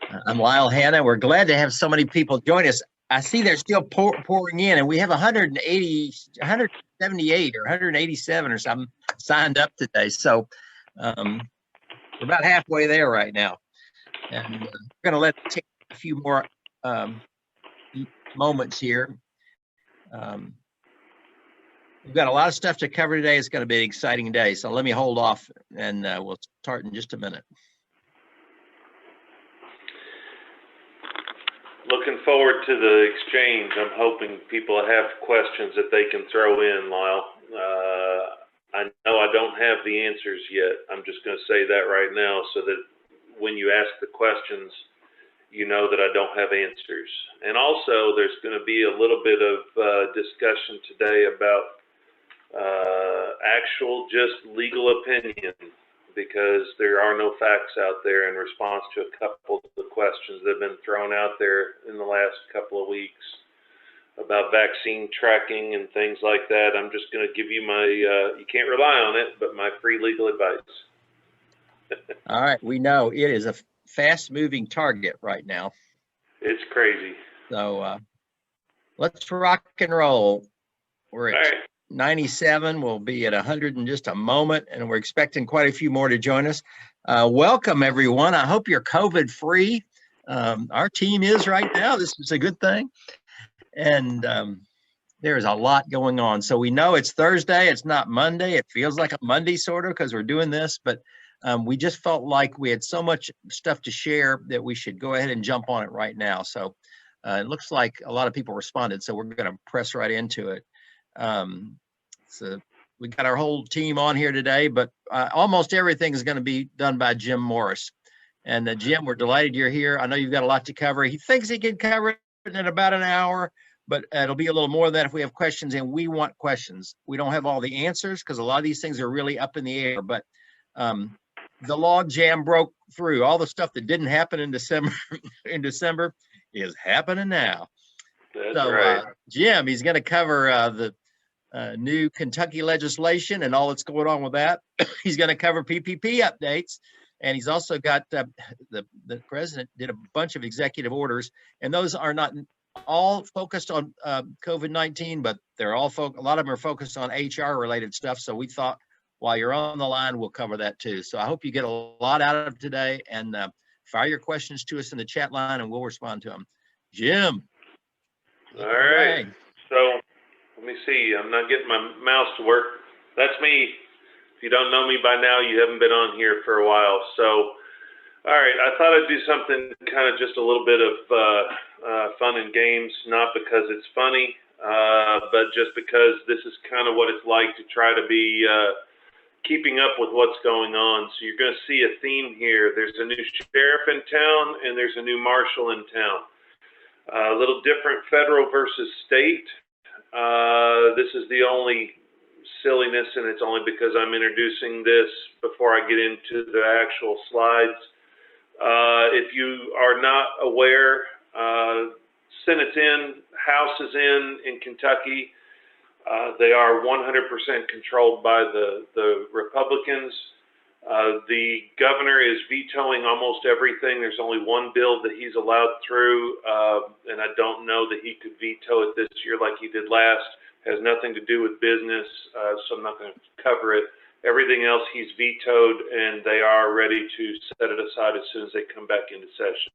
I'm Lyle Hanna. We're glad to have so many people join us. I see they're still pouring in, and we have 180, 178 or 187 or something signed up today. So we're about halfway there right now. And we're going to let it take a few more moments here. We've got a lot of stuff to cover today. It's going to be an exciting day. So let me hold off, and we'll start in just a minute. Looking forward to the exchange. I'm hoping people have questions that they can throw in, Lyle. I know I don't have the answers yet. I'm just going to say that right now so that when you ask the questions, you know that I don't have answers. And also, there's going to be a little bit of discussion today about actual just legal opinion, because there are no facts out there in response to a couple of the questions that have been thrown out there in the last couple of weeks about vaccine tracking and things like that. I'm just going to give you my, you can't rely on it, but my free legal advice. All right. We know it is a fast-moving target right now. It's crazy. So let's rock and roll. We're at 97. We'll be at 100 in just a moment, and we're expecting quite a few more to join us. Welcome, everyone. I hope you're COVID-free. Our team is right now. This is a good thing. And there's a lot going on. So we know it's Thursday. It's not Monday. It feels like a Monday sort of because we're doing this, but we just felt like we had so much stuff to share that we should go ahead and jump on it right now. So it looks like a lot of people responded, so we're going to press right into it. So we got our whole team on here today, but almost everything is going to be done by Jim Morris. And Jim, we're delighted you're here. I know you've got a lot to cover. He thinks he can cover it in about an hour, but it'll be a little more than that if we have questions, and we want questions. We don't have all the answers because a lot of these things are really up in the air, but the log jam broke through. All the stuff that didn't happen in December is happening now. That's right. Jim, he's going to cover the new Kentucky legislation and all that's going on with that. He's going to cover PPP updates, and he's also got the president did a bunch of executive orders, and those are not all focused on COVID-19, but they're all a lot of them are focused on HR related stuff. So we thought while you're on the line, we'll cover that too. So I hope you get a lot out of today, and fire your questions to us in the chat line, and we'll respond to them. Jim. All right. So let me see. I'm not getting my mouse to work. That's me. If you don't know me by now, you haven't been on here for a while. So, all right. I thought I'd do something kind of just a little bit of fun and games, not because it's funny, but just because this is kind of what it's like to try to be keeping up with what's going on. So you're going to see a theme here. There's a new sheriff in town, and there's a new marshal in town. A little different federal versus state. This is the only silliness, and it's only because I'm introducing this before I get into the actual slides. If you are not aware, Senate's in, House is in Kentucky. They are 100% controlled by the Republicans. The governor is vetoing almost everything. There's only one bill that he's allowed through, and I don't know that he could veto it this year like he did last. Has nothing to do with business, so I'm not going to cover it. Everything else he's vetoed, and they are ready to set it aside as soon as they come back into session.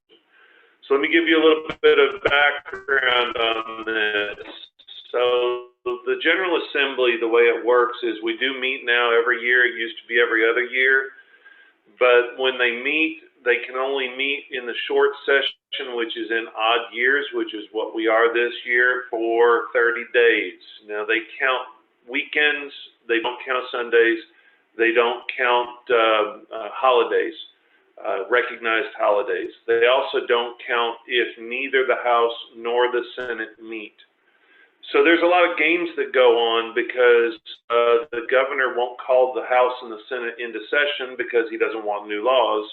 So let me give you a little bit of background on this. So the General Assembly, the way it works is we do meet now every year. It used to be every other year. But when they meet, they can only meet in the short session, which is in odd years, which is what we are this year, for 30 days. Now, they count weekends. They don't count Sundays. They don't count holidays, recognized holidays. They also don't count if neither the House nor the Senate meet. So there's a lot of games that go on because the governor won't call the House and the Senate into session because he doesn't want new laws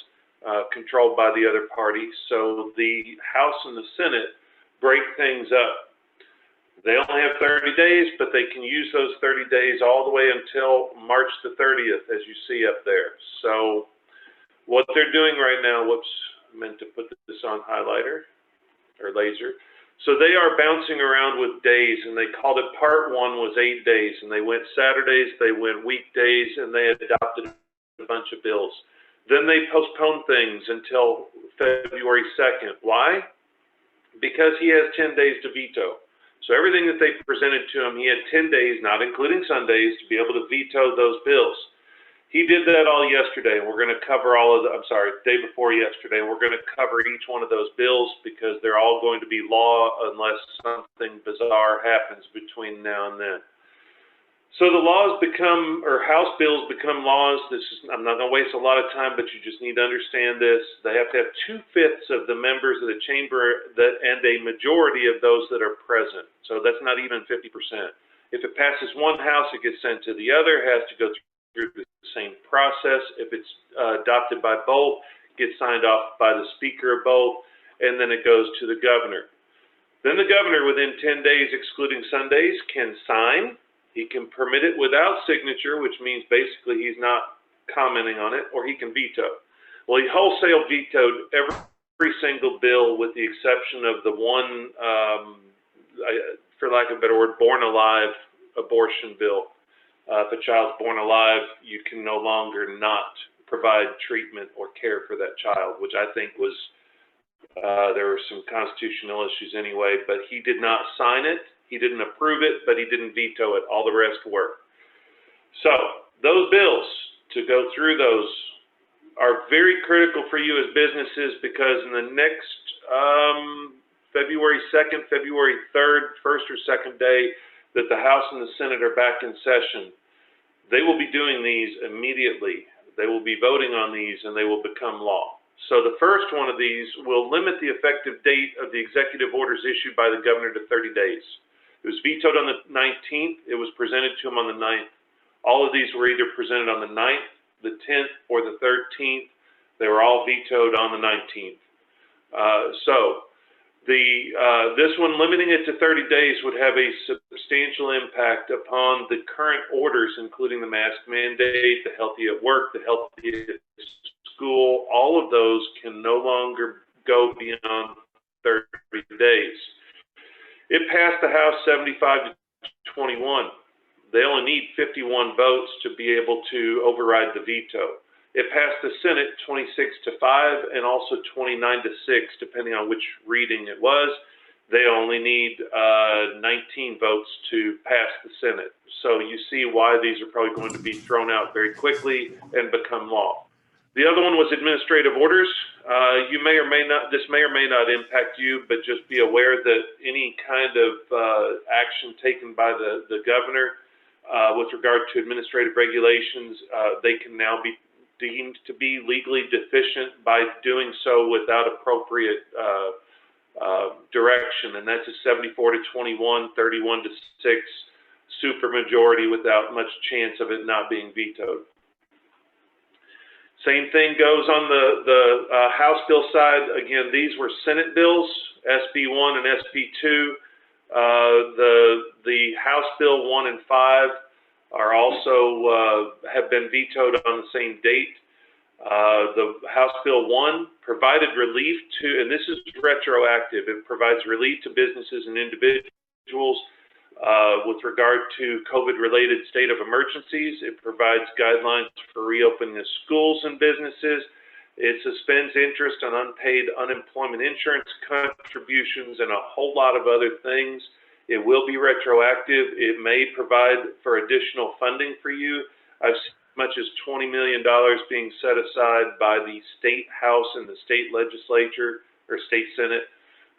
controlled by the other party. So the House and the Senate break things up. They only have 30 days, but they can use those 30 days all the way until March the 30th, as you see up there. So what they're doing right now, whoops, meant to put this on highlighter or laser. So they are bouncing around with days, and they called it part 1 was 8 days, and they went Saturdays, they went weekdays, and they adopted a bunch of bills. Then they postponed things until February 2nd. Why? Because he has 10 days to veto. So everything that they presented to him, he had 10 days, not including Sundays, to be able to veto those bills. He did that all yesterday, and we're going to cover all of the, day before yesterday, and we're going to cover each one of those bills because they're all going to be law unless something bizarre happens between now and then. So the laws become, or House bills become laws. I'm not going to waste a lot of time, but you just need to understand this. They have to have 2/5 of the members of the chamber and a majority of those that are present. So that's not even 50%. If it passes one house, it gets sent to the other, has to go through the same process. If it's adopted by both, gets signed off by the speaker of both, and then it goes to the governor. Then the governor, within 10 days, excluding Sundays, can sign. He can permit it without signature, which means basically he's not commenting on it, or he can veto. Well, he wholesale vetoed every single bill with the exception of the one, for lack of a better word, born alive abortion bill. If a child's born alive, you can no longer not provide treatment or care for that child, which I think was, there were some constitutional issues anyway, but he did not sign it. He didn't approve it, but he didn't veto it. All the rest worked. So those bills, to go through those, are very critical for you as businesses because in the next February 2nd, February 3rd, first or second day that the House and the Senate are back in session, they will be doing these immediately. They will be voting on these and they will become law. So the first one of these will limit the effective date of the executive orders issued by the governor to 30 days. It was vetoed on the 19th. It was presented to him on the 9th. All of these were either presented on the 9th, the 10th, or the 13th. They were all vetoed on the 19th. This one, limiting it to 30 days, would have a substantial impact upon the current orders, including the mask mandate, the healthy at work, the healthy at school. All of those can no longer go beyond 30 days. It passed the House 75 to 21. They only need 51 votes to be able to override the veto. It passed the Senate 26 to 5 and also 29 to 6, depending on which reading it was. They only need 19 votes to pass the Senate. So you see why these are probably going to be thrown out very quickly and become law. The other one was administrative orders. You may or may not, this may or may not impact you, but just be aware that any kind of action taken by the governor with regard to administrative regulations, they can now be deemed to be legally deficient by doing so without appropriate direction, and that's a 74 to 21, 31 to 6 supermajority without much chance of it not being vetoed. Same thing goes on the House bill side. Again, these were Senate bills, SB 1 and SB 2. The House Bill 1 and 5 are also have been vetoed on the same date. The House Bill 1 provided relief to, and this is retroactive, it provides relief to businesses and individuals with regard to COVID-related state of emergencies. It provides guidelines for reopening of schools and businesses. It suspends interest on unpaid unemployment insurance contributions and a whole lot of other things. It will be retroactive. It may provide for additional funding for you. I've seen as much as $20 million being set aside by the state house and the state legislature or state senate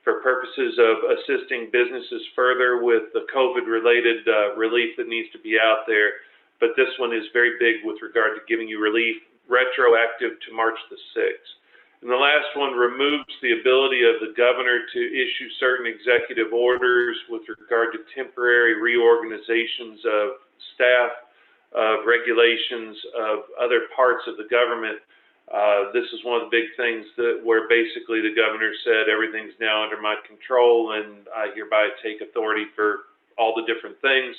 for purposes of assisting businesses further with the COVID-related relief that needs to be out there. But this one is very big with regard to giving you relief, retroactive to March the 6th. And the last one removes the ability of the governor to issue certain executive orders with regard to temporary reorganizations of staff, of regulations, of other parts of the government. This is one of the big things where basically the governor said everything's now under my control and I hereby take authority for all the different things.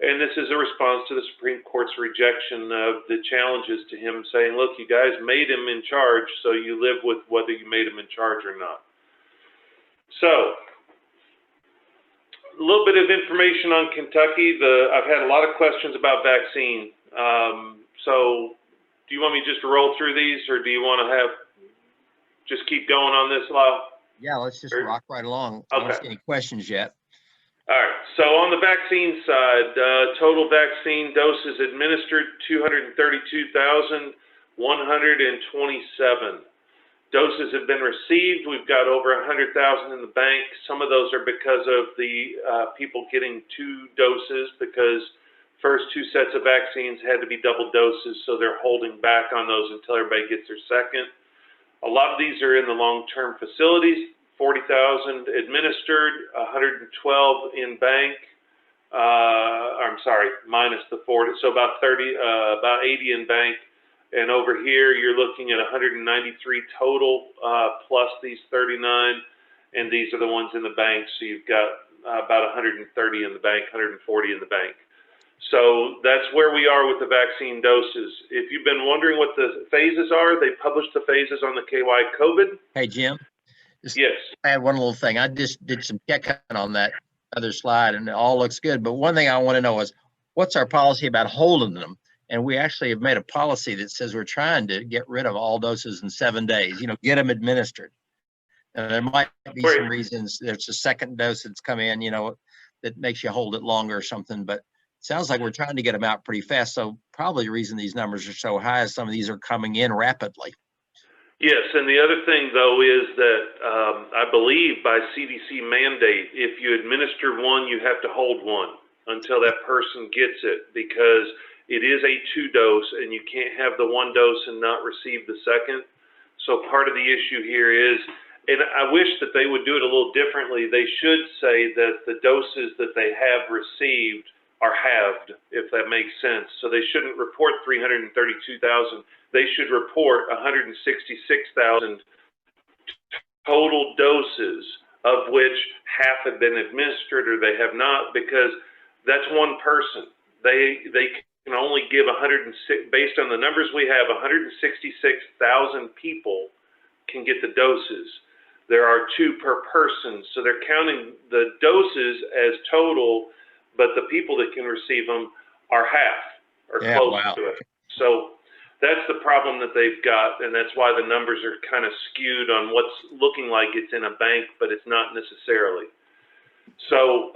And this is a response to the Supreme Court's rejection of the challenges to him, saying, look, you guys made him in charge, so you live with whether you made him in charge or not. So, a little bit of information on Kentucky. I've had a lot of questions about vaccine. So, do you want me just to roll through these, or do you want to just keep going on this, Lyle? Yeah, let's just rock right along. Okay. I don't see any questions yet. All right, so on the vaccine side, total vaccine doses administered, 232,127. Doses have been received. We've got over 100,000 in the bank. Some of those are because of the people getting 2 doses, because first 2 sets of vaccines had to be double doses, so they're holding back on those until everybody gets their second. A lot of these are in the long-term facilities. 40,000 administered, 112 in bank. I'm sorry, minus the 40, so about 80 in bank. And over here, you're looking at 193 total, plus these 39, and these are the ones in the bank. So you've got about 130 in the bank, 140 in the bank. So that's where we are with the vaccine doses. If you've been wondering what the phases are, they published the phases on the KY COVID. Hey, Jim. Yes. I had one little thing. I just did some checking on that other slide, and it all looks good. But one thing I want to know is, what's our policy about holding them? And we actually have made a policy that says we're trying to get rid of all doses in 7 days, get them administered. And there might be some reasons. There's a second dose that's come in, that makes you hold it longer or something. But it sounds like we're trying to get them out pretty fast. So probably the reason these numbers are so high is some of these are coming in rapidly. Yes, and the other thing, though, is that I believe by CDC mandate, if you administer one, you have to hold one until that person gets it, because it is a 2-dose, and you can't have the 1 dose and not receive the second. So part of the issue here is, and I wish that they would do it a little differently, they should say that the doses that they have received are halved, if that makes sense. So they shouldn't report 332,000. They should report 166,000 total doses, of which half have been administered or they have not, because that's one person. They can only give 106, based on the numbers we have, 166,000 people can get the doses. There are 2 per person, so they're counting the doses as total, but the people that can receive them are half or close to it. So that's the problem that they've got, and that's why the numbers are kind of skewed on what's looking like it's in a bank, but it's not necessarily. So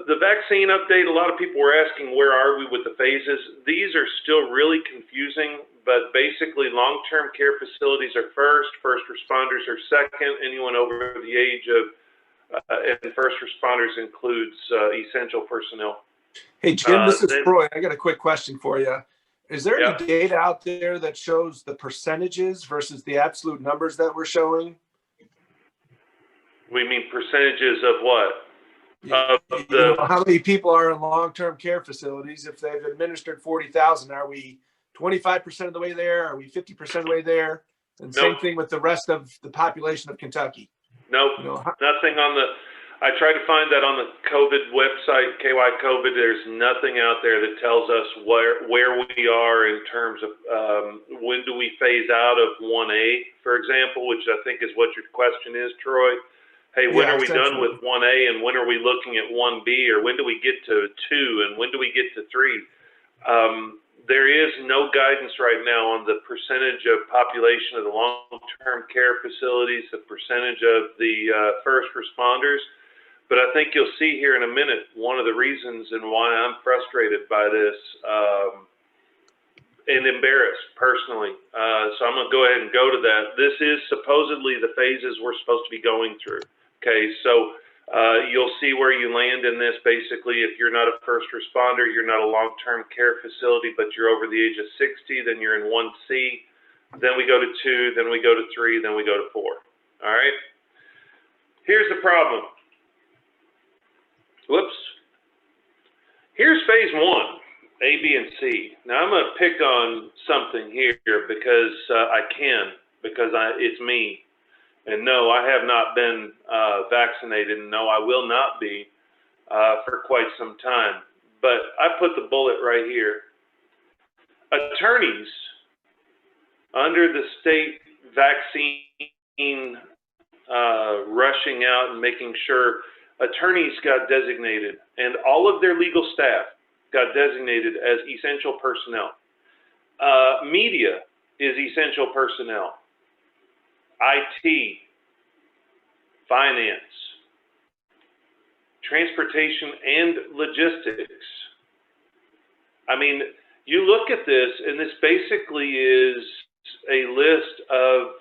the vaccine update, a lot of people were asking, where are we with the phases? These are still really confusing, but basically long-term care facilities are first responders are second, anyone over the age of, and first responders includes essential personnel. Hey, Jim, this is Troy. I got a quick question for you. Is there any data out there that shows the percentages versus the absolute numbers that we're showing? We mean percentages of what? How many people are in long-term care facilities? If they've administered 40,000, are we 25% of the way there? Are we 50% of the way there? And same thing with the rest of the population of Kentucky. Nope, nothing on the, I tried to find that on the COVID website, KY COVID. There's nothing out there that tells us where we are in terms of when do we phase out of 1A, for example, which I think is what your question is, Troy. Hey, when are we done with 1A, and when are we looking at 1B, or when do we get to 2, and when do we get to 3? There is no guidance right now on the percentage of population of the long-term care facilities, the percentage of the first responders. But I think you'll see here in a minute one of the reasons and why I'm frustrated by this and embarrassed personally. So I'm going to go ahead and go to that. This is supposedly the phases we're supposed to be going through. Okay, so you'll see where you land in this. Basically, if you're not a first responder, you're not a long-term care facility, but you're over the age of 60, then you're in 1C. Then we go to 2, then we go to 3, then we go to 4. All right? Here's the problem. Whoops. Here's phase 1, A, B, and C. Now, I'm going to pick on something here because I can, because it's me. And no, I have not been vaccinated, and no, I will not be for quite some time. but I put the bullet right here. Attorneys under the state vaccine rushing out and making sure, attorneys got designated, and all of their legal staff got designated as essential personnel. Media is essential personnel. IT, finance, transportation, and logistics. I mean, you look at this, and this basically is a list of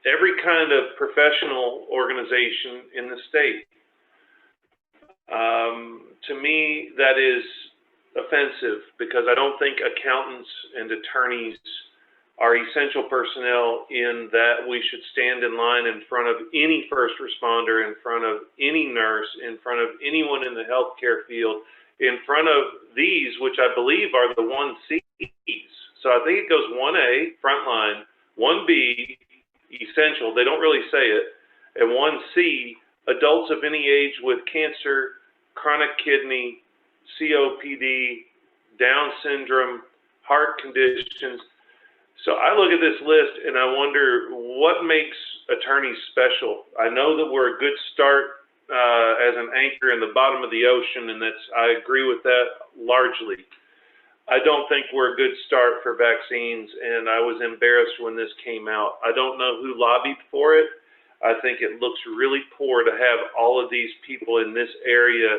every kind of professional organization in the state. To me, that is offensive because I don't think accountants and attorneys are essential personnel in that we should stand in line in front of any first responder, in front of any nurse, in front of anyone in the healthcare field, in front of these, which I believe are the 1Cs. So I think it goes 1A, frontline, 1B, essential, they don't really say it, and 1C, adults of any age with cancer, chronic kidney, COPD, Down syndrome, heart conditions. So I look at this list and I wonder what makes attorneys special. I know that we're a good start as an anchor in the bottom of the ocean, and I agree with that largely. I don't think we're a good start for vaccines, and I was embarrassed when this came out. I don't know who lobbied for it. I think it looks really poor to have all of these people in this area.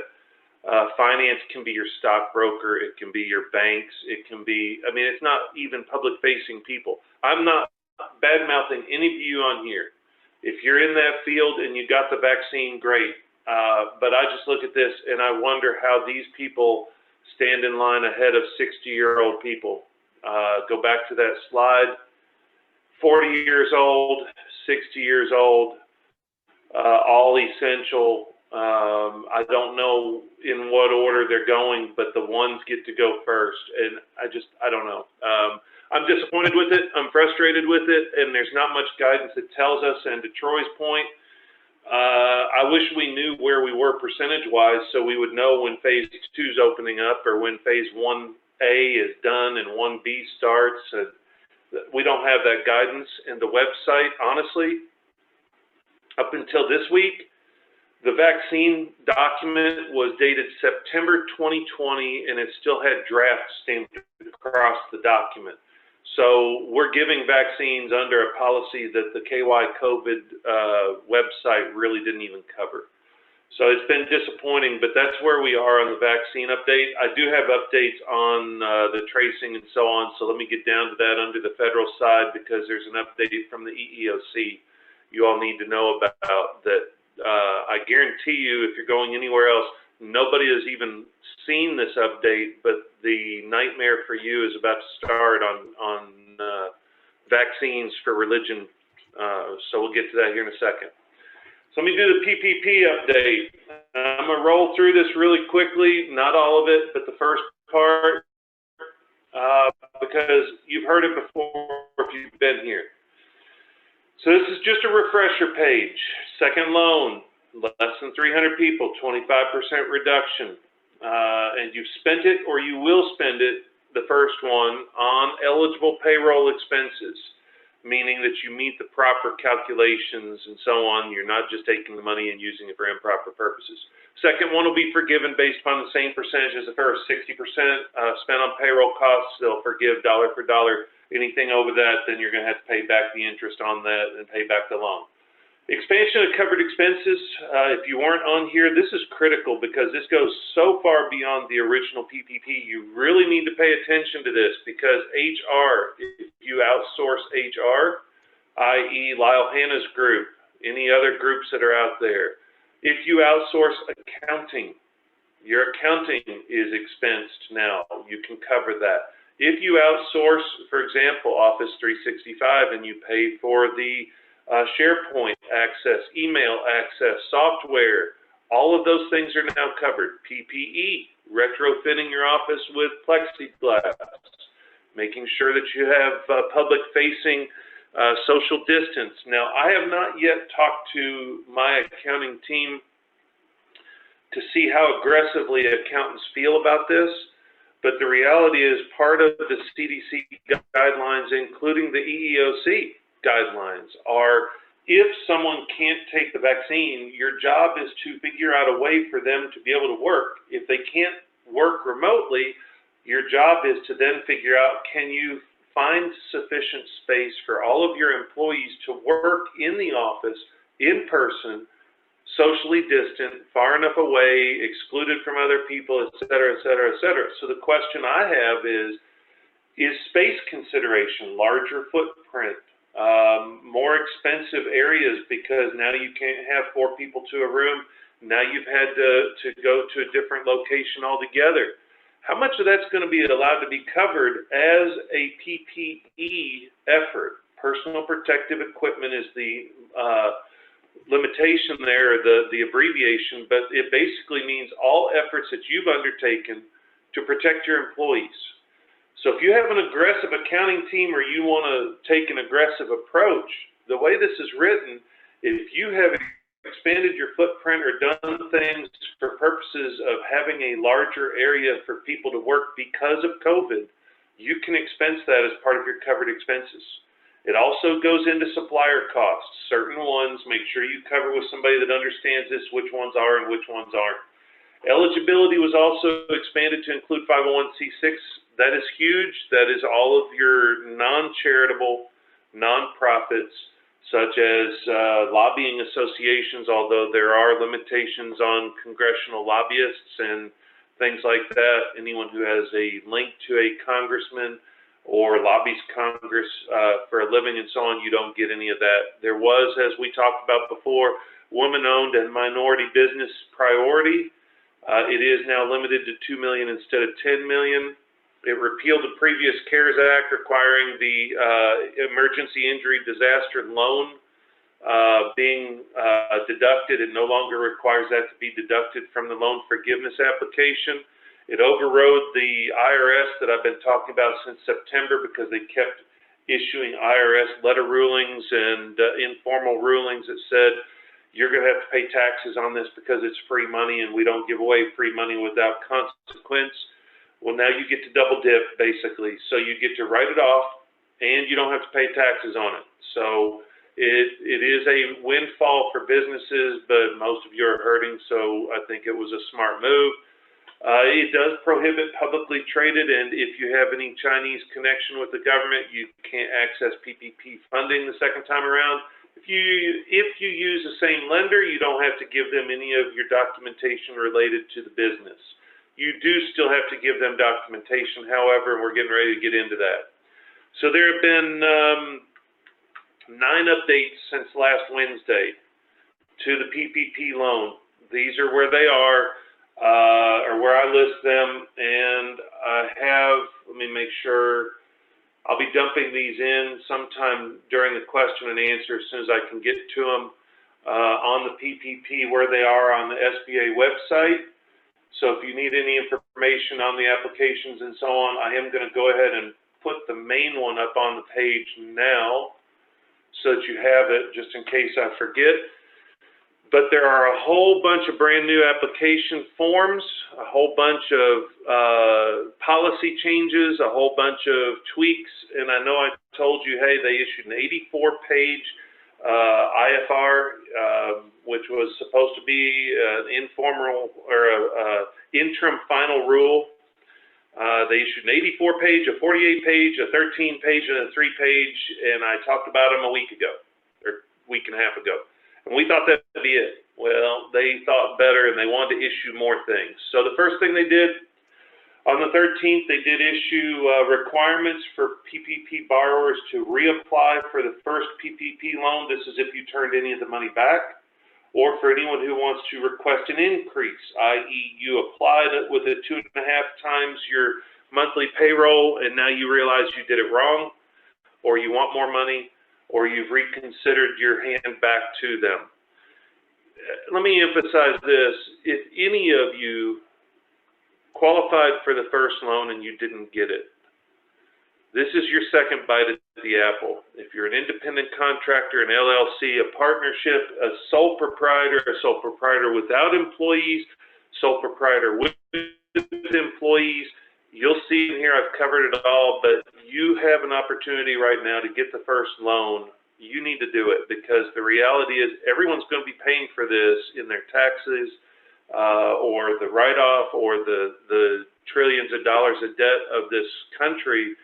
Finance can be your stockbroker, it can be your banks, it can be, I mean, it's not even public-facing people. I'm not bad-mouthing any of you on here. If you're in that field and you got the vaccine, great. But I just look at this and I wonder how these people stand in line ahead of 60-year-old people. Go back to that slide. 40 years old, 60 years old, all essential. I don't know in what order they're going, but the ones get to go first. And I don't know. I'm disappointed with it. I'm frustrated with it. And there's not much guidance that tells us. And to Troy's point, I wish we knew where we were percentage-wise so we would know when phase 2 is opening up or when phase 1A is done and 1B starts. We don't have that guidance. And the website, honestly, up until this week, the vaccine document was dated September 2020, and it still had drafts stamped across the document. So we're giving vaccines under a policy that the KY COVID website really didn't even cover. So it's been disappointing, but that's where we are on the vaccine update. I do have updates on the tracing and so on, so let me get down to that under the federal side because there's an update from the EEOC you all need to know about that. I guarantee you, if you're going anywhere else, nobody has even seen this update, but the nightmare for you is about to start on vaccines for religion. So we'll get to that here in a second. So let me do the PPP update. I'm going to roll through this really quickly, not all of it, but the first part, because you've heard it before if you've been here. So this is just a refresher page. Second loan, less than 300 people, 25% reduction. And you've spent it or you will spend it, the first one, on eligible payroll expenses, meaning that you meet the proper calculations and so on. You're not just taking the money and using it for improper purposes. Second one will be forgiven based upon the same percentage as the first, 60% spent on payroll costs. They'll forgive dollar for dollar. Anything over that, then you're going to have to pay back the interest on that and pay back the loan. Expansion of covered expenses, if you weren't on here, this is critical because this goes so far beyond the original PPP. You really need to pay attention to this because HR, if you outsource HR, i.e. Lyle Hanna's group, any other groups that are out there, if you outsource accounting, your accounting is expensed now. You can cover that. If you outsource, for example, Office 365 and you pay for the SharePoint access, email access, software, all of those things are now covered. PPE, retrofitting your office with plexiglass, making sure that you have public-facing social distance. Now, I have not yet talked to my accounting team to see how aggressively accountants feel about this. But the reality is part of the CDC guidelines, including the EEOC guidelines, are if someone can't take the vaccine, your job is to figure out a way for them to be able to work. If they can't work remotely, your job is to then figure out, can you find sufficient space for all of your employees to work in the office, in person, socially distant, far enough away, excluded from other people, et cetera, et cetera, et cetera. So the question I have is space consideration, larger footprint, more expensive areas, because now you can't have 4 people to a room. Now you've had to go to a different location altogether. How much of that's going to be allowed to be covered as a PPE effort? Personal protective equipment is the limitation there, the abbreviation, but it basically means all efforts that you've undertaken to protect your employees. So if you have an aggressive accounting team or you want to take an aggressive approach, the way this is written, if you have expanded your footprint or done things for purposes of having a larger area for people to work because of COVID, you can expense that as part of your covered expenses. It also goes into supplier costs. Certain ones, make sure you cover with somebody that understands this, which ones are and which ones aren't. Eligibility was also expanded to include 501c6. That is huge. That is all of your non-charitable nonprofits, such as lobbying associations, although there are limitations on congressional lobbyists and things like that. Anyone who has a link to a congressman or lobbies Congress for a living and so on, you don't get any of that. There was, as we talked about before, woman-owned and minority business priority. It is now limited to 2 million instead of 10 million. It repealed the previous CARES Act requiring the emergency injury disaster loan being deducted. It no longer requires that to be deducted from the loan forgiveness application. It overrode the IRS that I've been talking about since September, because they kept issuing IRS letter rulings and informal rulings that said, you're going to have to pay taxes on this because it's free money and we don't give away free money without consequence. Well, now you get to double dip, basically. So you get to write it off and you don't have to pay taxes on it. So it is a windfall for businesses, but most of you are hurting, so I think it was a smart move. It does prohibit publicly traded, and if you have any Chinese connection with the government, you can't access PPP funding the second time around. If you use the same lender, you don't have to give them any of your documentation related to the business. You do still have to give them documentation, however, and we're getting ready to get into that. So there have been 9 updates since last Wednesday to the PPP loan. These are where they are. Or where I list them, and I have, let me make sure, I'll be dumping these in sometime during the question and answer as soon as I can get to them on the PPP, where they are on the SBA website. So if you need any information on the applications and so on, I am going to go ahead and put the main one up on the page now so that you have it just in case I forget. But there are a whole bunch of brand new application forms, a whole bunch of policy changes, a whole bunch of tweaks. And I know I told you, hey, they issued an 84-page IFR, which was supposed to be an informal or a interim final rule. They issued an 84-page, a 48-page, a 13-page, and a 3-page, and I talked about them a week ago, or a week and a half ago. And we thought that would be it. Well, they thought better and they wanted to issue more things. So the first thing they did, on the 13th, they did issue requirements for PPP borrowers to reapply for the first PPP loan. This is if you turned any of the money back, or for anyone who wants to request an increase, i.e. you applied it with a 2.5 times your monthly payroll and now you realize you did it wrong, or you want more money, or you've reconsidered your hand back to them. Let me emphasize this. If any of you qualified for the first loan and you didn't get it, this is your second bite at the apple. If you're an independent contractor, an LLC, a partnership, a sole proprietor without employees, sole proprietor, with employees. You'll see in here, I've covered it all, but you have an opportunity right now to get the first loan. You need to do it, because the reality is everyone's going to be paying for this in their taxes, or the write-off, or the trillions of dollars of debt of this country.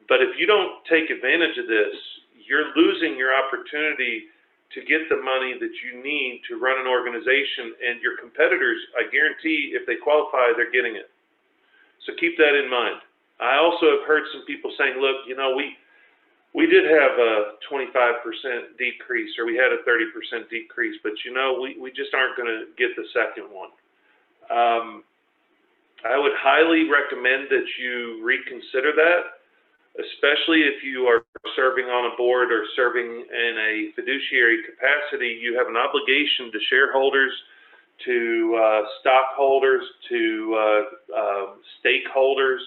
But if you don't take advantage of this, you're losing your opportunity to get the money that you need to run an organization, and your competitors, I guarantee, if they qualify, they're getting it. So keep that in mind. I also have heard some people saying, look, you know, we did have a 25% decrease, or we had a 30% decrease, but you know, we just aren't going to get the second one. I would highly recommend that you reconsider that, especially if you are serving on a board or serving in a fiduciary capacity. You have an obligation to shareholders, to stockholders, to stakeholders.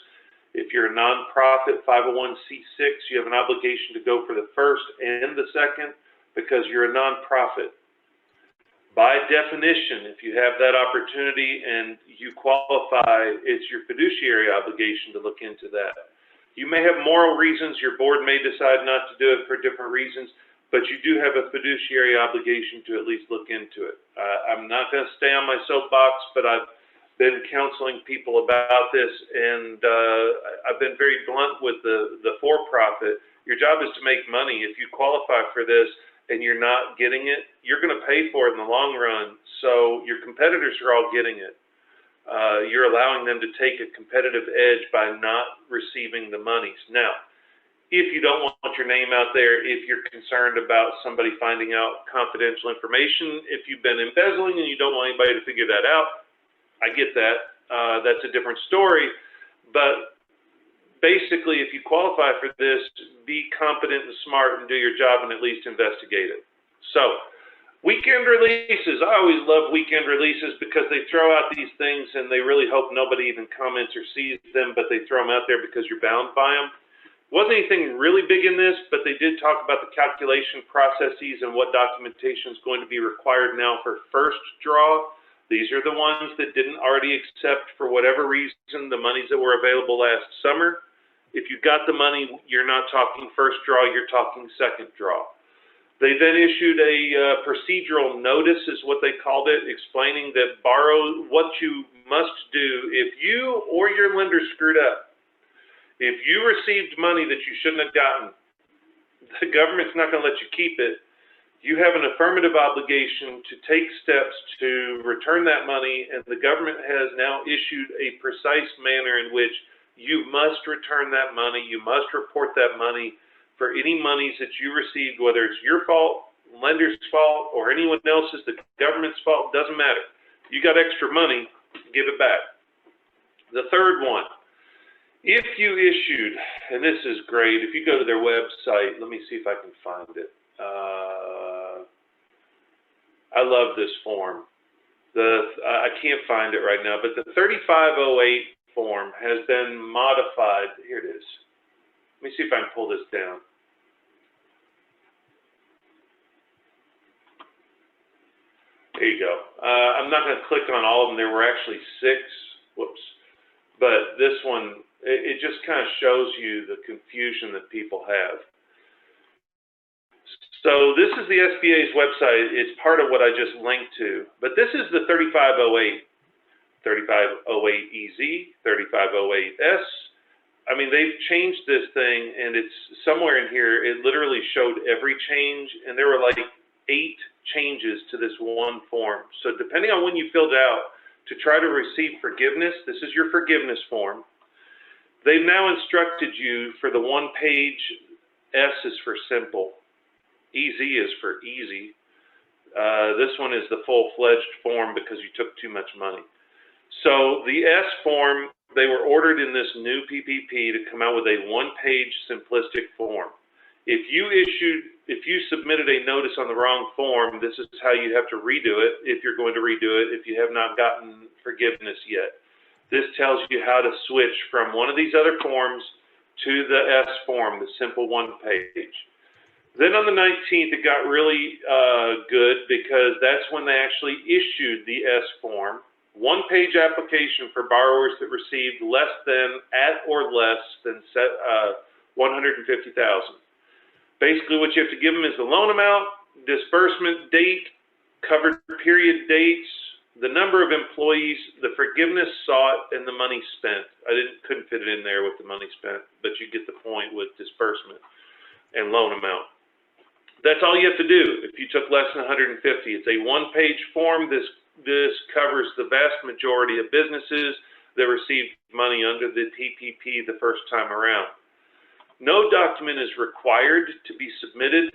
If you're a nonprofit 501c6, you have an obligation to go for the first and the second, because you're a nonprofit. By definition, if you have that opportunity and you qualify, it's your fiduciary obligation to look into that. You may have moral reasons, your board may decide not to do it for different reasons, but you do have a fiduciary obligation to at least look into it. I'm not going to stay on my soapbox, but I've been counseling people about this, and I've been very blunt with the for-profit. Your job is to make money. If you qualify for this and you're not getting it, you're going to pay for it in the long run. So your competitors are all getting it. You're allowing them to take a competitive edge by not receiving the monies. Now, if you don't want your name out there, if you're concerned about somebody finding out confidential information, if you've been embezzling and you don't want anybody to figure that out, I get that. That's a different story. But basically, if you qualify for this, be competent and smart and do your job and at least investigate it. So, weekend releases. I always love weekend releases because they throw out these things and they really hope nobody even comments or sees them, but they throw them out there because you're bound by them. Wasn't anything really big in this, but they did talk about the calculation processes and what documentation is going to be required now for first draw. These are the ones that didn't already accept, for whatever reason, the monies that were available last summer. If you got the money, you're not talking first draw, you're talking second draw. They then issued a procedural notice, is what they called it, explaining that what you must do if you or your lender screwed up. If you received money that you shouldn't have gotten, the government's not going to let you keep it. You have an affirmative obligation to take steps to return that money, and the government has now issued a precise manner in which you must return that money. You must report that money for any monies that you received, whether it's your fault, lender's fault, or anyone else's, the government's fault, doesn't matter. You got extra money, give it back. The third one, if you issued, and this is great, if you go to their website, let me see if I can find it. I love this form. I can't find it right now, but the 3508 form has been modified. Here it is. Let me see if I can pull this down. There you go. I'm not going to click on all of them. There were actually 6. Whoops. But this one, it just kind of shows you the confusion that people have. So this is the SBA's website. It's part of what I just linked to. But this is the 3508, 3508EZ, 3508S. I mean, they've changed this thing, and it's somewhere in here. It literally showed every change, and there were like 8 changes to this one form. So depending on when you filled out to try to receive forgiveness, this is your forgiveness form. They've now instructed you for the one page. S is for simple. EZ is for easy. This one is the full-fledged form because you took too much money. So the S form, they were ordered in this new PPP to come out with a one-page simplistic form. If you submitted a notice on the wrong form, this is how you have to redo it if you're going to redo it if you have not gotten forgiveness yet. This tells you how to switch from one of these other forms to the S form, the simple one page. Then on the 19th, it got really good because that's when they actually issued the S form. one-page application for borrowers that received less than, at or less than $150,000. Basically, what you have to give them is the loan amount, disbursement date, covered period dates, the number of employees, the forgiveness sought, and the money spent. I couldn't fit it in there with the money spent, but you get the point with disbursement and loan amount. That's all you have to do if you took less than 150. It's a one-page form. This covers the vast majority of businesses that received money under the PPP the first time around. No document is required to be submitted,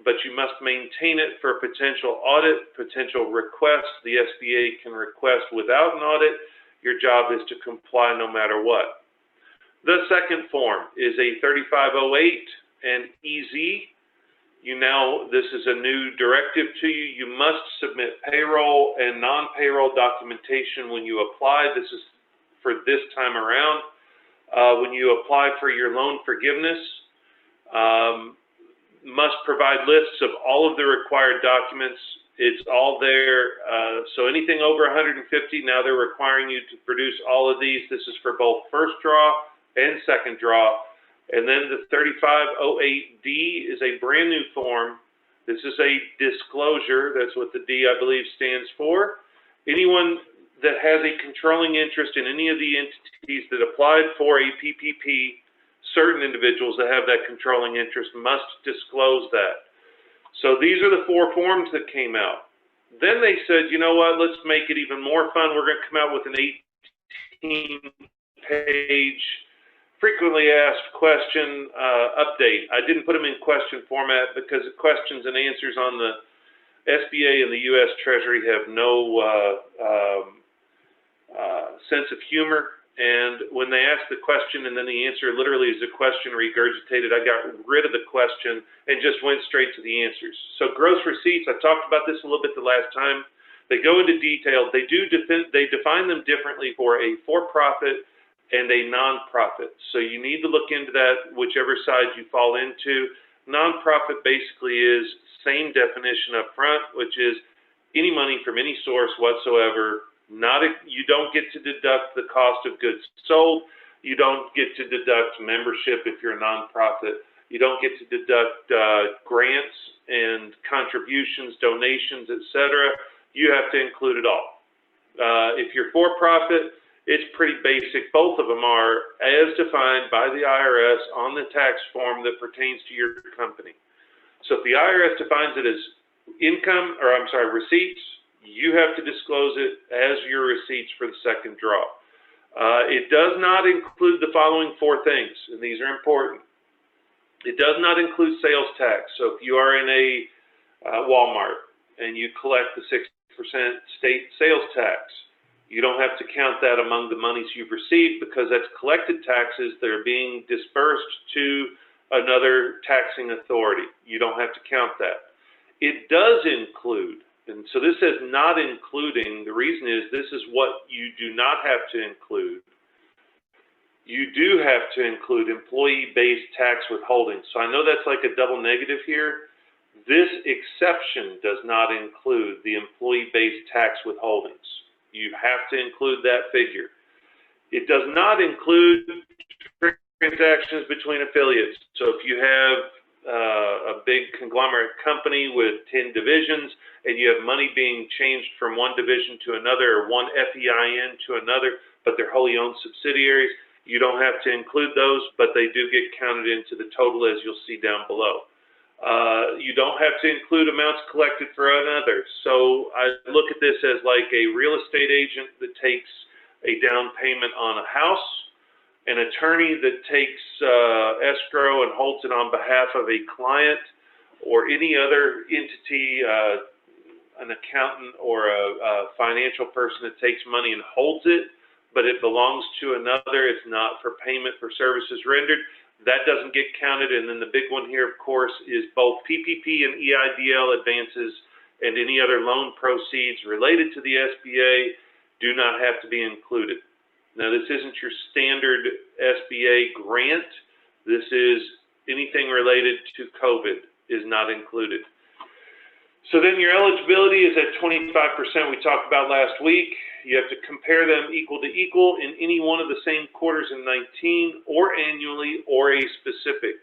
but you must maintain it for potential audit, potential requests. The SBA can request without an audit. Your job is to comply no matter what. The second form is a 3508 and EZ. This is a new directive to you. You must submit payroll and non-payroll documentation when you apply. This is for this time around. When you apply for your loan forgiveness, must provide lists of all of the required documents. It's all there. So anything over 150, now they're requiring you to produce all of these. This is for both first draw and second draw. And then the 3508D is a brand new form. This is a disclosure. That's what the D, I believe, stands for. Anyone that has a controlling interest in any of the entities that applied for a PPP, certain individuals that have that controlling interest must disclose that. So these are the four forms that came out. Then they said, you know what, let's make it even more fun. We're going to come out with an 18-page frequently asked question update. I didn't put them in question format because the questions and answers on the SBA and the U.S. Treasury have no sense of humor. And when they ask the question and then the answer literally is a question regurgitated, I got rid of the question and just went straight to the answers. So gross receipts, I talked about this a little bit the last time. They go into detail. They define them differently for a for-profit and a nonprofit. So you need to look into that, whichever side you fall into. Nonprofit basically is same definition up front, which is any money from any source whatsoever. You don't get to deduct the cost of goods sold. You don't get to deduct membership if you're a nonprofit. You don't get to deduct grants and contributions, donations, etc. You have to include it all. If you're for-profit, it's pretty basic. Both of them are as defined by the IRS on the tax form that pertains to your company. So if the IRS defines it as receipts, you have to disclose it as your receipts for the second draw. It does not include the following four things, and these are important. It does not include sales tax. So if you are in a Walmart and you collect the 6% state sales tax, you don't have to count that among the monies you've received because that's collected taxes that are being dispersed to another taxing authority. You don't have to count that. It does include, and so this says not including, the reason is this is what you do not have to include. You do have to include employee-based tax withholding. So I know that's like a double negative here. This exception does not include the employee-based tax withholdings. You have to include that figure. It does not include transactions between affiliates. So if you have a big conglomerate company with 10 divisions and you have money being changed from one division to another or one FEIN to another, but they're wholly owned subsidiaries, you don't have to include those, but they do get counted into the total as you'll see down below. You don't have to include amounts collected for another. So I look at this as like a real estate agent that takes a down payment on a house, an attorney that takes escrow and holds it on behalf of a client, or any other entity, an accountant or a financial person that takes money and holds it, but it belongs to another. It's not for payment for services rendered. That doesn't get counted. And then the big one here, of course, is both PPP and EIDL advances and any other loan proceeds related to the SBA do not have to be included. Now, this isn't your standard SBA grant. This is anything related to COVID is not included. So then your eligibility is at 25% we talked about last week. You have to compare them equal to equal in any one of the same quarters in 19 or annually or a specific.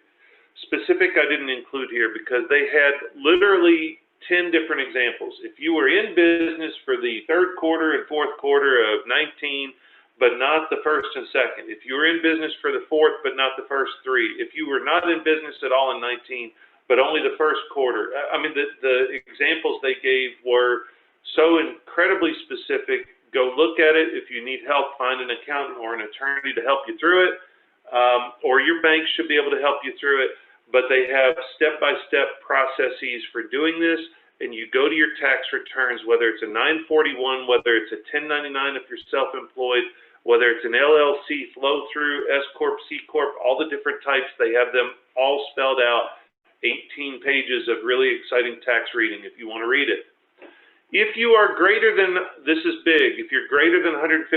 Specific I didn't include here because they had literally 10 different examples. If you were in business for the third quarter and fourth quarter of 19, but not the first and second. If you were in business for the fourth, but not the first three. If you were not in business at all in 19, but only the first quarter. I mean, the examples they gave were so incredibly specific. Go look at it. If you need help, find an accountant or an attorney to help you through it, or your bank should be able to help you through it. But they have step-by-step processes for doing this, and you go to your tax returns, whether it's a 941, whether it's a 1099 if you're self-employed, whether it's an LLC, flow-through, S-Corp, C-Corp, all the different types, they have them all spelled out. 18 pages of really exciting tax reading if you want to read it. If you are greater than, this is big, if you're greater than $150,000,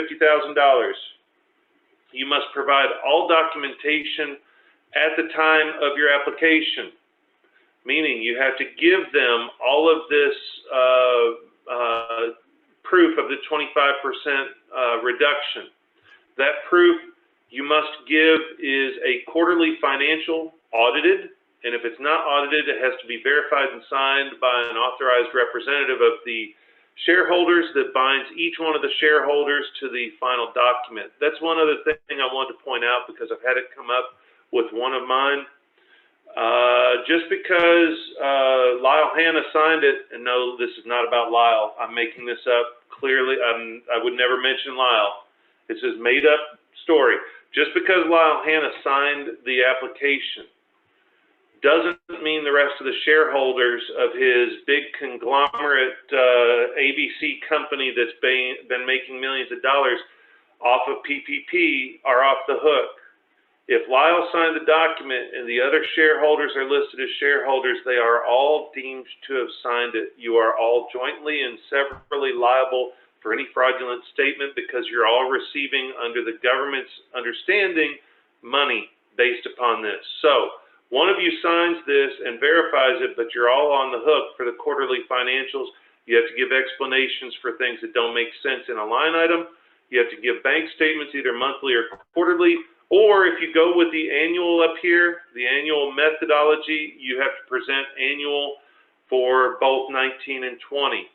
you must provide all documentation at the time of your application, meaning you have to give them all of this proof of the 25% reduction. That proof you must give is a quarterly financial audited. And if it's not audited, it has to be verified and signed by an authorized representative of the shareholders that binds each one of the shareholders to the final document. That's one other thing I wanted to point out because I've had it come up with one of mine. Just because Lyle Hanna signed it, and no, this is not about Lyle. I'm making this up clearly. I would never mention Lyle. It's his made up story. Just because Lyle Hanna signed the application doesn't mean the rest of the shareholders of his big conglomerate ABC company that's been making millions of dollars off of PPP are off the hook. If Lyle signed the document and the other shareholders are listed as shareholders, they are all deemed to have signed it. You are all jointly and severally liable for any fraudulent statement because you're all receiving, under the government's understanding, money based upon this. So one of you signs this and verifies it, but you're all on the hook for the quarterly financials. You have to give explanations for things that don't make sense in a line item. You have to give bank statements either monthly or quarterly, or if you go with the annual up here, the annual methodology, you have to present annual for both 19 and 20.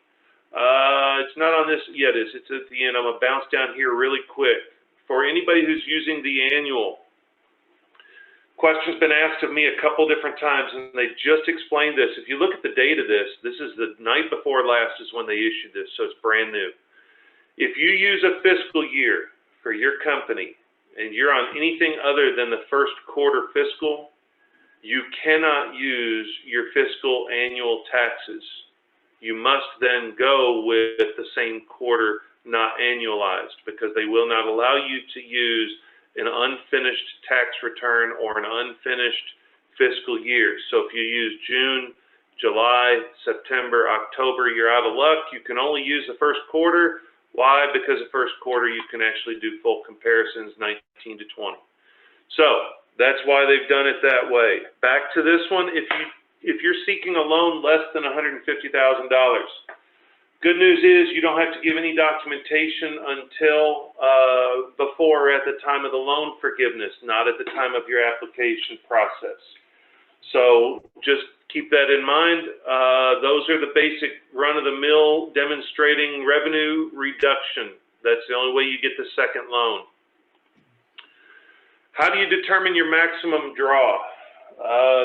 It's not on this yet, it's at the end. I'm gonna bounce down here really quick. For anybody who's using the annual, question's been asked of me a couple different times, and they just explained this. If you look at the date of this, this is the night before last is when they issued this, so it's brand new. If you use a fiscal year for your company, and you're on anything other than the first quarter fiscal, you cannot use your fiscal annual taxes. You must then go with the same quarter, not annualized, because they will not allow you to use an unfinished tax return or an unfinished fiscal year. So if you use June, July, September, October, you're out of luck. You can only use the first quarter. Why? Because the first quarter you can actually do full comparisons 19 to 20. So that's why they've done it that way. Back to this one, if you're seeking a loan less than $150,000, good news is you don't have to give any documentation until before at the time of the loan forgiveness, not at the time of your application process. So just keep that in mind. Those are the basic run-of-the-mill demonstrating revenue reduction. That's the only way you get the second loan. How do you determine your maximum draw?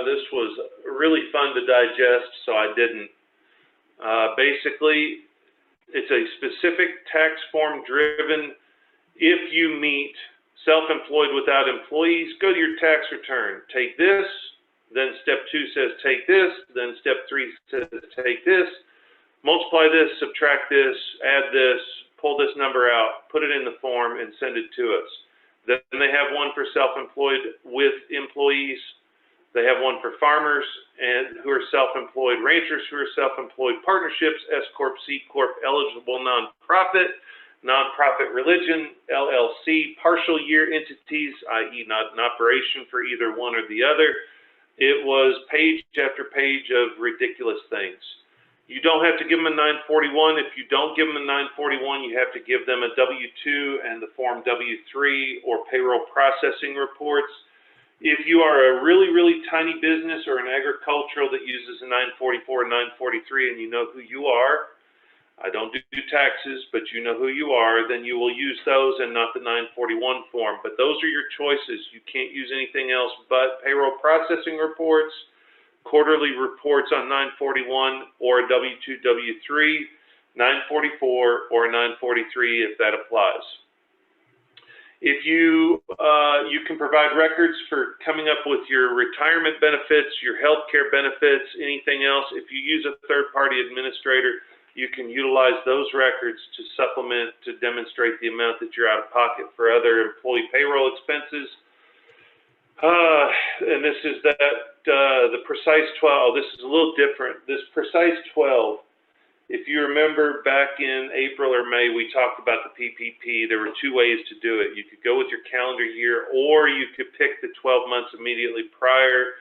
This was really fun to digest, so I didn't. Basically, it's a specific tax form driven. If you meet self-employed without employees, go to your tax return. Take this, then step 2 says take this, then step 3 says take this, multiply this, subtract this, add this, pull this number out, put it in the form, and send it to us. Then they have one for self-employed with employees. They have one for farmers and who are self-employed, ranchers who are self-employed, partnerships, S-Corp, C-Corp, eligible nonprofit, nonprofit religion, LLC, partial year entities, i.e. not an operation for either one or the other. It was page after page of ridiculous things. You don't have to give them a 941. If you don't give them a 941, you have to give them a W-2 and the Form W-3 or payroll processing reports. If you are a really, really tiny business or an agricultural that uses a 944 or 943 and you know who you are, I don't do taxes, but you know who you are, then you will use those and not the 941 form. But those are your choices. You can't use anything else but payroll processing reports, quarterly reports on 941 or a W-2, W-3, 944 or 943 if that applies. If you can provide records for coming up with your retirement benefits, your health care benefits, anything else. If you use a third-party administrator, you can utilize those records to supplement, to demonstrate the amount that you're out of pocket for other employee payroll expenses. And this is the Precise 12. This is a little different. This Precise 12, if you remember back in April or May, we talked about the PPP. There were two ways to do it. You could go with your calendar year, or you could pick the 12 months immediately prior.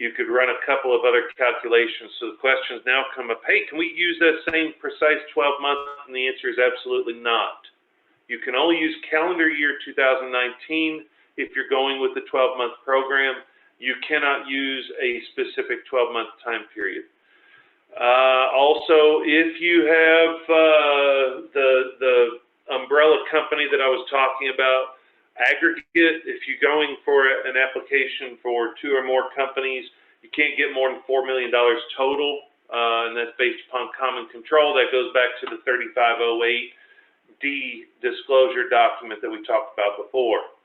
You could run a couple of other calculations. So the questions now come up, hey, can we use that same Precise 12 months? And the answer is absolutely not. You can only use calendar year 2019 if you're going with the 12-month program. You cannot use a specific 12-month time period. Also, if you have the umbrella company that I was talking about, aggregate, if you're going for an application for 2 or more companies, you can't get more than $4 million total, and that's based upon common control. That goes back to the 3508D disclosure document that we talked about before.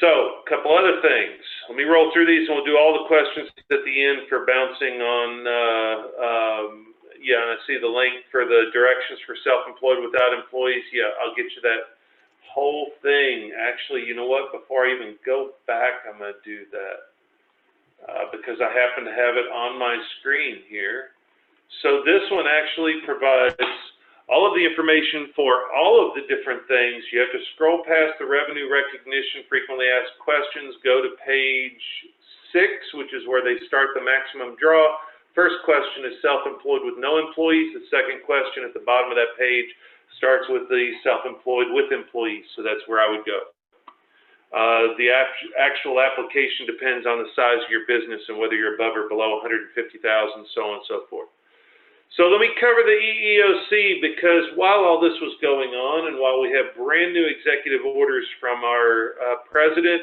So, a couple other things. Let me roll through these and we'll do all the questions at the end for bouncing on, yeah, and I see the link for the directions for self-employed without employees. Yeah, I'll get you that whole thing. Actually, you know what? Before I even go back, I'm going to do that because I happen to have it on my screen here. So this one actually provides all of the information for all of the different things. You have to scroll past the revenue recognition, frequently asked questions, go to page 6, which is where they start the maximum draw. First question is self-employed with no employees. The second question at the bottom of that page starts with the self-employed with employees, so that's where I would go. The actual application depends on the size of your business and whether you're above or below 150,000, so on and so forth. So let me cover the EEOC, because while all this was going on and while we have brand new executive orders from our president,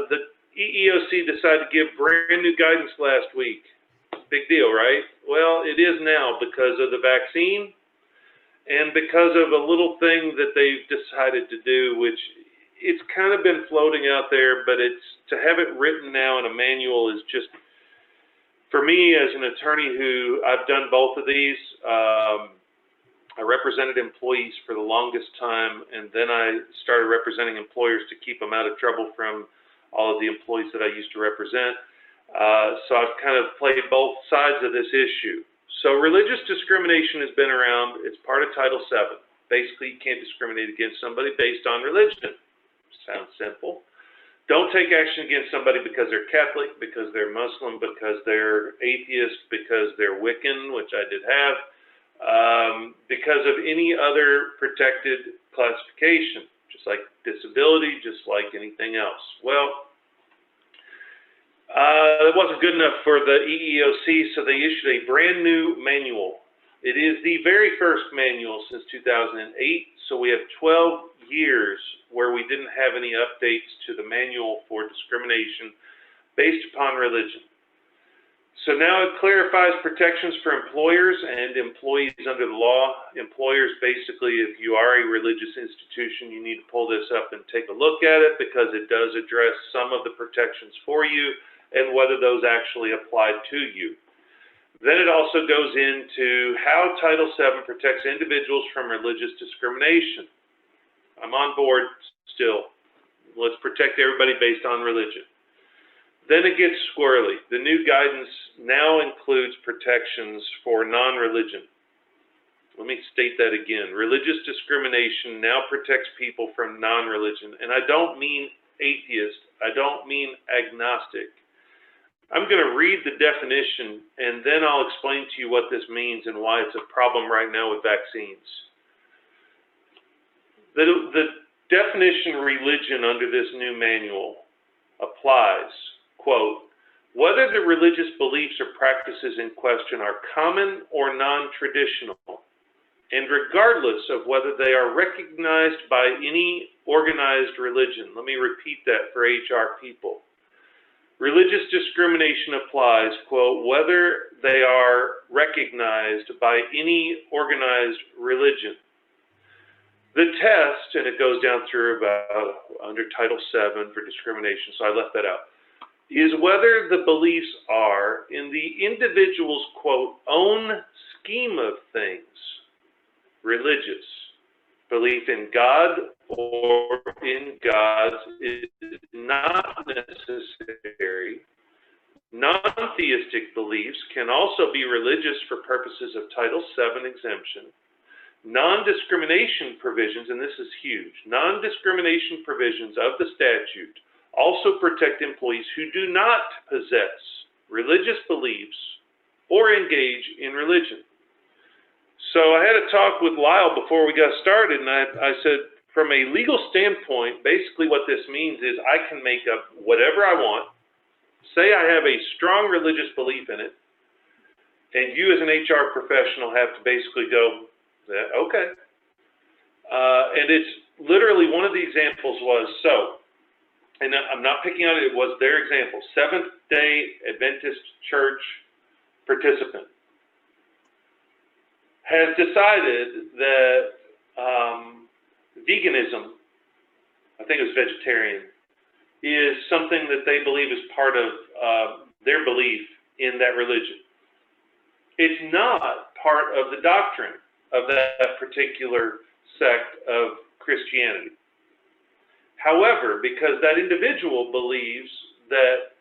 the EEOC decided to give brand new guidance last week. Big deal, right? Well, it is now because of the vaccine and because of a little thing that they've decided to do, which it's kind of been floating out there, but it's to have it written now in a manual is just, for me as an attorney who I've done both of these, I represented employees for the longest time, and then I started representing employers to keep them out of trouble from all of the employees that I used to represent. So I've kind of played both sides of this issue. So religious discrimination has been around. It's part of Title VII. Basically, you can't discriminate against somebody based on religion. Sounds simple. Don't take action against somebody because they're Catholic, because they're Muslim, because they're atheist, because they're Wiccan, which I did have, because of any other protected classification, just like disability, just like anything else. Well, it wasn't good enough for the EEOC, so they issued a brand new manual. It is the very first manual since 2008, so we have 12 years where we didn't have any updates to the manual for discrimination based upon religion. So now it clarifies protections for employers and employees under the law. Employers, basically, if you are a religious institution, you need to pull this up and take a look at it because it does address some of the protections for you and whether those actually apply to you. Then it also goes into how Title VII protects individuals from religious discrimination. I'm on board still. Let's protect everybody based on religion. Then it gets squirrely. The new guidance now includes protections for non-religion. Let me state that again. Religious discrimination now protects people from non-religion. And I don't mean atheist. I don't mean agnostic. I'm going to read the definition, and then I'll explain to you what this means and why it's a problem right now with vaccines. The definition religion under this new manual applies, quote, whether the religious beliefs or practices in question are common or non-traditional, and regardless of whether they are recognized by any organized religion. Let me repeat that for HR people. Religious discrimination applies, quote, whether they are recognized by any organized religion. The test, and it goes down through about under Title VII for discrimination, so I left that out, is whether the beliefs are in the individual's, quote, own scheme of things, religious. Belief in God or in gods is not necessary. Non-theistic beliefs can also be religious for purposes of Title VII exemption. Non-discrimination provisions, and this is huge, non-discrimination provisions of the statute also protect employees who do not possess religious beliefs or engage in religion. So I had a talk with Lyle before we got started, and I said, from a legal standpoint, basically what this means is I can make up whatever I want, say I have a strong religious belief in it, and you as an HR professional have to basically go, okay. And it's literally one of the examples was, and I'm not picking on it, it was their example, Seventh-day Adventist Church participant has decided that veganism, I think it was vegetarian, is something that they believe is part of their belief in that religion. It's not part of the doctrine of that particular sect of Christianity. However, because that individual believes that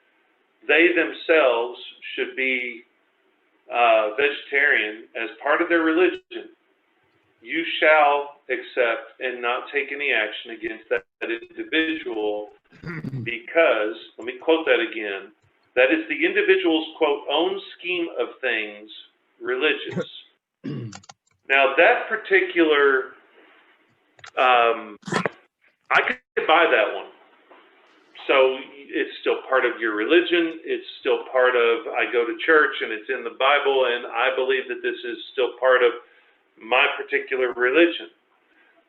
they themselves should be vegetarian as part of their religion, you shall accept and not take any action against that individual because, let me quote that again, that is the individual's, quote, own scheme of things, religious. Now, that particular, I could buy that one. So it's still part of your religion. It's still part of, I go to church and it's in the Bible, and I believe that this is still part of my particular religion.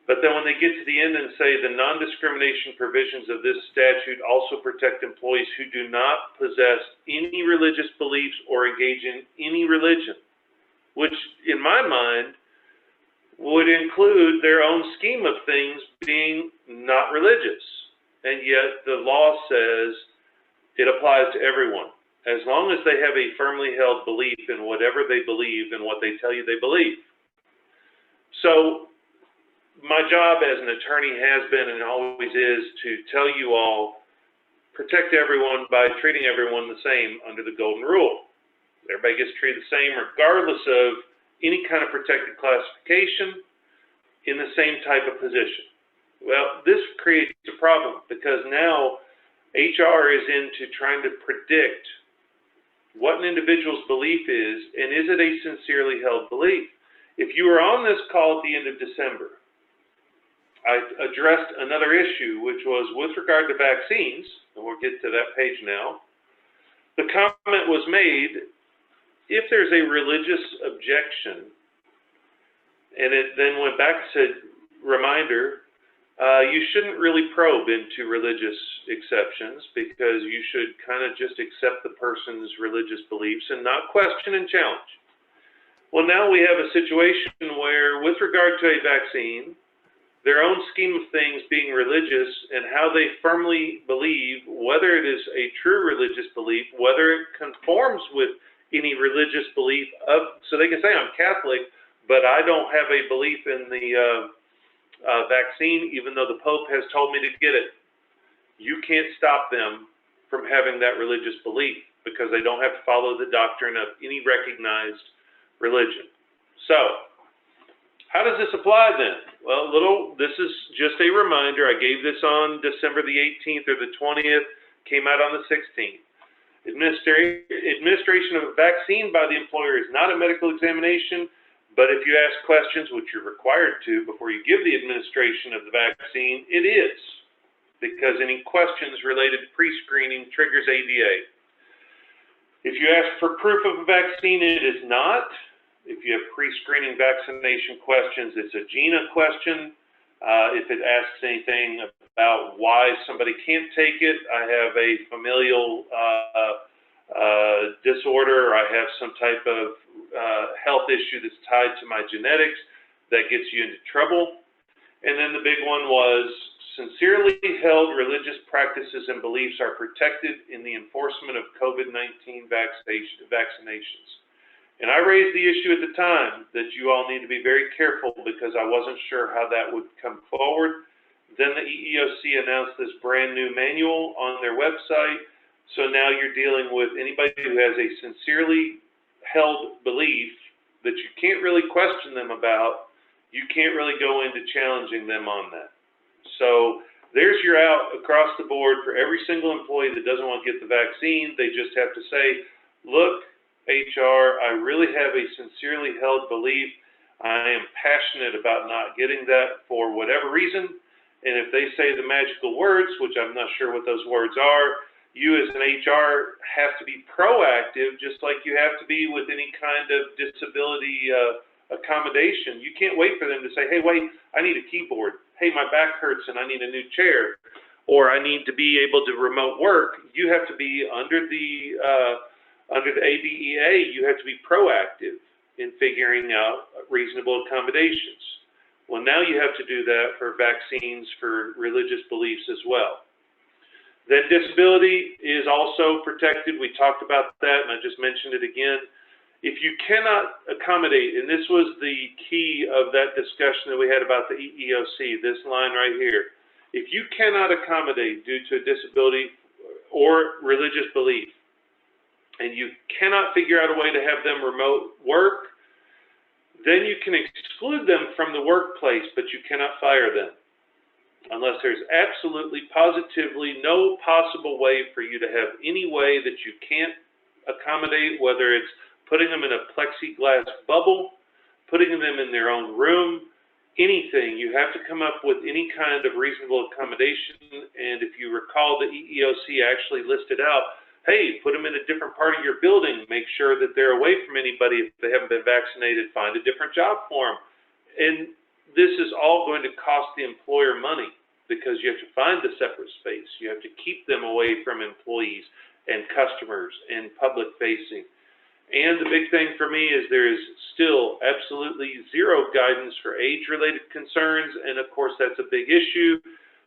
But then when they get to the end and say the non-discrimination provisions of this statute also protect employees who do not possess any religious beliefs or engage in any religion, which in my mind would include their own scheme of things being not religious. And yet the law says it applies to everyone, as long as they have a firmly held belief in whatever they believe and what they tell you they believe. So my job as an attorney has been and always is to tell you all, protect everyone by treating everyone the same under the golden rule. Everybody gets treated the same regardless of any kind of protected classification in the same type of position. Well, this creates a problem because now HR is into trying to predict what an individual's belief is, and is it a sincerely held belief? If you were on this call at the end of December, I addressed another issue, which was with regard to vaccines, and we'll get to that page now. The comment was made, if there's a religious objection, and it then went back and said, reminder, you shouldn't really probe into religious exceptions because you should kind of just accept the person's religious beliefs and not question and challenge. Well, now we have a situation where, with regard to a vaccine, their own scheme of things being religious and how they firmly believe, whether it is a true religious belief, whether it conforms with any religious belief of, so they can say, I'm Catholic, but I don't have a belief in the vaccine, even though the Pope has told me to get it. You can't stop them from having that religious belief because they don't have to follow the doctrine of any recognized religion. So, how does this apply then? Well, this is just a reminder. I gave this on December the 18th or the 20th, came out on the 16th. Administration of a vaccine by the employer is not a medical examination, but if you ask questions, which you're required to before you give the administration of the vaccine, it is, because any questions related to pre-screening triggers ADA. If you ask for proof of a vaccine, it is not. If you have pre-screening vaccination questions, it's a GINA question. If it asks anything about why somebody can't take it, I have a familial disorder, or I have some type of health issue that's tied to my genetics, that gets you into trouble. And then the big one was, sincerely held religious practices and beliefs are protected in the enforcement of COVID-19 vaccinations. And I raised the issue at the time that you all need to be very careful, because I wasn't sure how that would come forward. Then the EEOC announced this brand new manual on their website. So now you're dealing with anybody who has a sincerely held belief that you can't really question them about. You can't really go into challenging them on that. So there's your out across the board for every single employee that doesn't want to get the vaccine. They just have to say, look, HR, I really have a sincerely held belief. I am passionate about not getting that for whatever reason. And if they say the magical words, which I'm not sure what those words are, you as an HR have to be proactive, just like you have to be with any kind of disability accommodation. You can't wait for them to say, hey, wait, I need a keyboard. Hey, my back hurts and I need a new chair, or I need to be able to remote work. You have to be under the ADEA, you have to be proactive in figuring out reasonable accommodations. Well, now you have to do that for vaccines for religious beliefs as well. Then disability is also protected. We talked about that, and I just mentioned it again. If you cannot accommodate, and this was the key of that discussion that we had about the EEOC, this line right here. If you cannot accommodate due to a disability or religious belief, and you cannot figure out a way to have them remote work, then you can exclude them from the workplace, but you cannot fire them unless there's absolutely, positively no possible way for you to have any way that you can't accommodate, whether it's putting them in a plexiglass bubble, putting them in their own room, anything. You have to come up with any kind of reasonable accommodation. And if you recall, the EEOC actually listed out, hey, put them in a different part of your building, make sure that they're away from anybody if they haven't been vaccinated, find a different job for them. And this is all going to cost the employer money, because you have to find a separate space. You have to keep them away from employees and customers and public facing. And the big thing for me is there is still absolutely zero guidance for age-related concerns. And of course, that's a big issue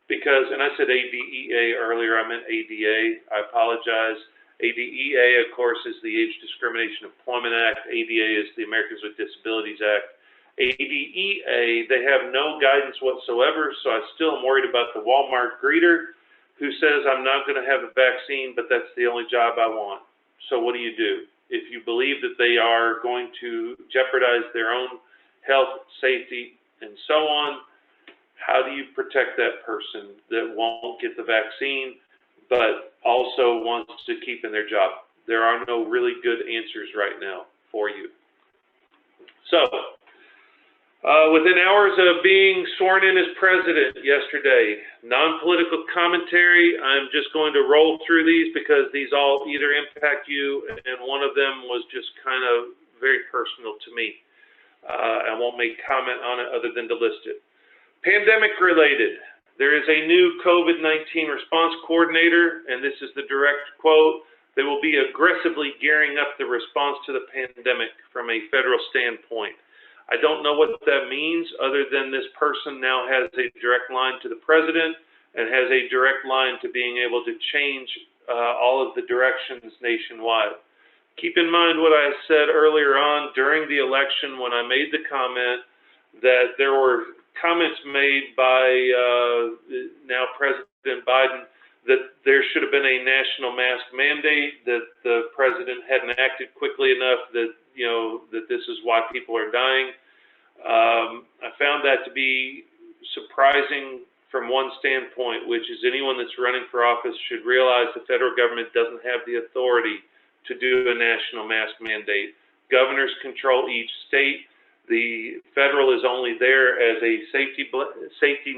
because, and I said ADEA earlier, I meant ADA, I apologize. ADEA, of course, is the Age Discrimination Employment Act. ADA is the Americans with Disabilities Act. ADEA, they have no guidance whatsoever, so I still am worried about the Walmart greeter who says, I'm not going to have a vaccine, but that's the only job I want. So what do? If you believe that they are going to jeopardize their own health, safety, and so on, how do you protect that person that won't get the vaccine, but also wants to keep in their job? There are no really good answers right now for you. So, within hours of being sworn in as president yesterday, non-political commentary, I'm just going to roll through these because these all either impact you, and one of them was just kind of very personal to me. I won't make comment on it other than to list it. Pandemic related, there is a new COVID-19 response coordinator, and this is the direct quote. They will be aggressively gearing up the response to the pandemic from a federal standpoint. I don't know what that means other than this person now has a direct line to the president and has a direct line to being able to change all of the directions nationwide. Keep in mind what I said earlier on during the election when I made the comment that there were comments made by now President Biden that there should have been a national mask mandate, that the president hadn't acted quickly enough, that that this is why people are dying. I found that to be surprising from one standpoint, which is anyone that's running for office should realize the federal government doesn't have the authority to do a national mask mandate. Governors control each state. The federal is only there as a safety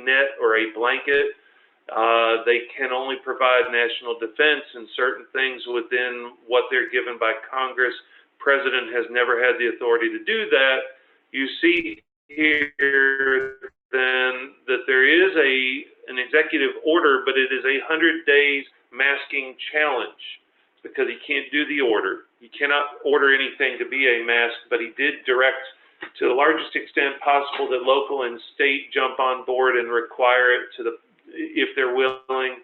net or a blanket. They can only provide national defense and certain things within what they're given by Congress. President has never had the authority to do that. You see here then that there is an executive order, but it is 100 days masking challenge because he can't do the order. He cannot order anything to be a mask, but he did direct to the largest extent possible that local and state jump on board and require it if they're willing.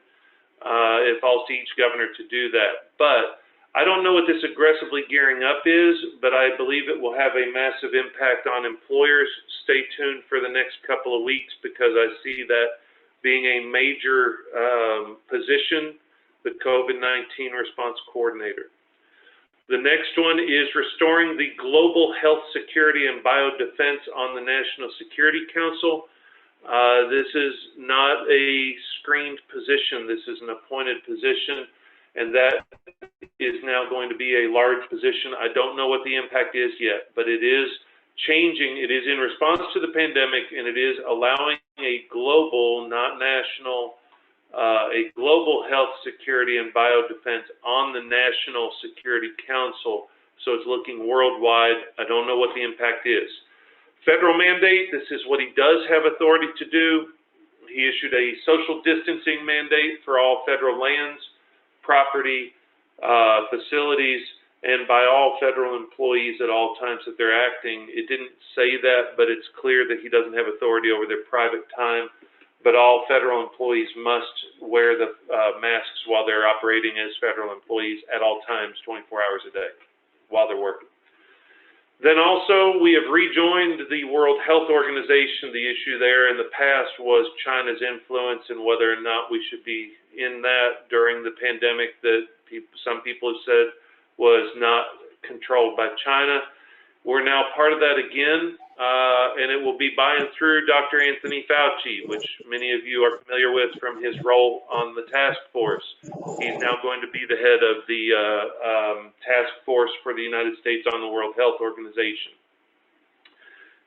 It falls to each governor to do that. But I don't know what this aggressively gearing up is, but I believe it will have a massive impact on employers. Stay tuned for the next couple of weeks because I see that being a major position, the COVID-19 response coordinator. The next one is restoring the global health security and biodefense on the National Security Council. This is not a screened position. This is an appointed position, and that is now going to be a large position. I don't know what the impact is yet, but it is changing. It is in response to the pandemic, and it is allowing a global, not national, a global health security and biodefense on the National Security Council. So it's looking worldwide. I don't know what the impact is. Federal mandate, this is what he does have authority to do. He issued a social distancing mandate for all federal lands, property, facilities, and by all federal employees at all times that they're acting. It didn't say that, but it's clear that he doesn't have authority over their private time. But all federal employees must wear the masks while they're operating as federal employees at all times, 24 hours a day, while they're working. Then also, we have rejoined the World Health Organization. The issue there in the past was China's influence and whether or not we should be in that during the pandemic that some people have said was not controlled by China. We're now part of that again, and it will be by and through Dr. Anthony Fauci, which many of you are familiar with from his role on the task force. He's now going to be the head of the task force for the United States on the World Health Organization.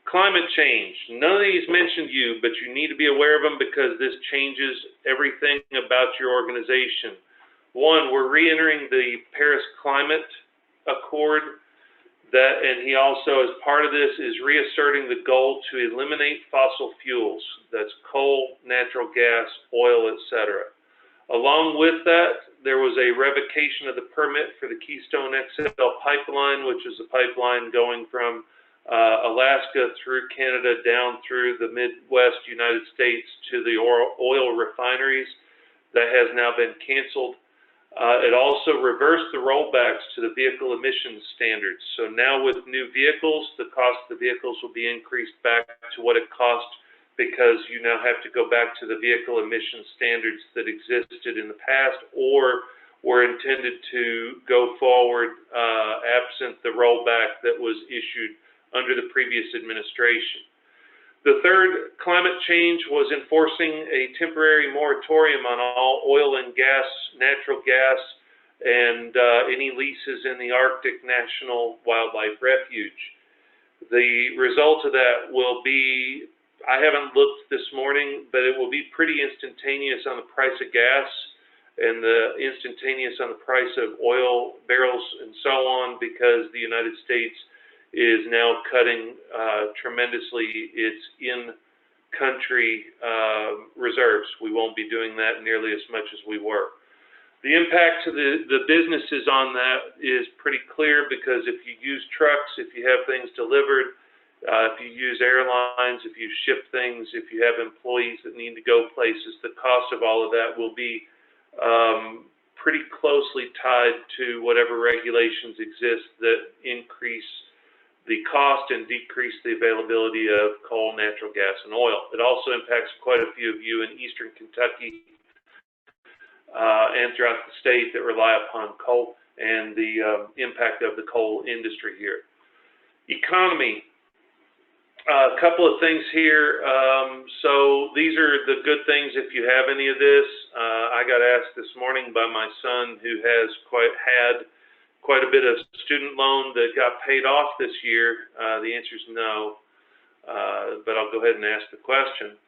Climate change. None of these mentioned you, but you need to be aware of them because this changes everything about your organization. One, we're re-entering the Paris Climate Accord. And he also, as part of this, is reasserting the goal to eliminate fossil fuels. That's coal, natural gas, oil, etc. Along with that, there was a revocation of the permit for the Keystone XL pipeline, which is a pipeline going from Alaska through Canada down through the Midwest United States to the oil refineries. That has now been canceled. It also reversed the rollbacks to the vehicle emissions standards. So now with new vehicles, the cost of the vehicles will be increased back to what it cost because you now have to go back to the vehicle emission standards that existed in the past or were intended to go forward absent the rollback that was issued under the previous administration. The third, climate change, was enforcing a temporary moratorium on all oil and gas, natural gas, and any leases in the Arctic National Wildlife Refuge. The result of that will be, I haven't looked this morning, but it will be pretty instantaneous on the price of gas and the instantaneous on the price of oil barrels and so on because the United States is now cutting tremendously its in-country reserves. We won't be doing that nearly as much as we were. The impact to the businesses on that is pretty clear because if you use trucks, if you have things delivered, if you use airlines, if you ship things, if you have employees that need to go places, the cost of all of that will be pretty closely tied to whatever regulations exist that increase the cost and decrease the availability of coal, natural gas, and oil. It also impacts quite a few of you in eastern Kentucky and throughout the state that rely upon coal and the impact of the coal industry here. Economy. A couple of things here. So these are the good things if you have any of this. I got asked this morning by my son, who has had quite a bit of student loan that got paid off this year. The answer is no, but I'll go ahead and ask the question.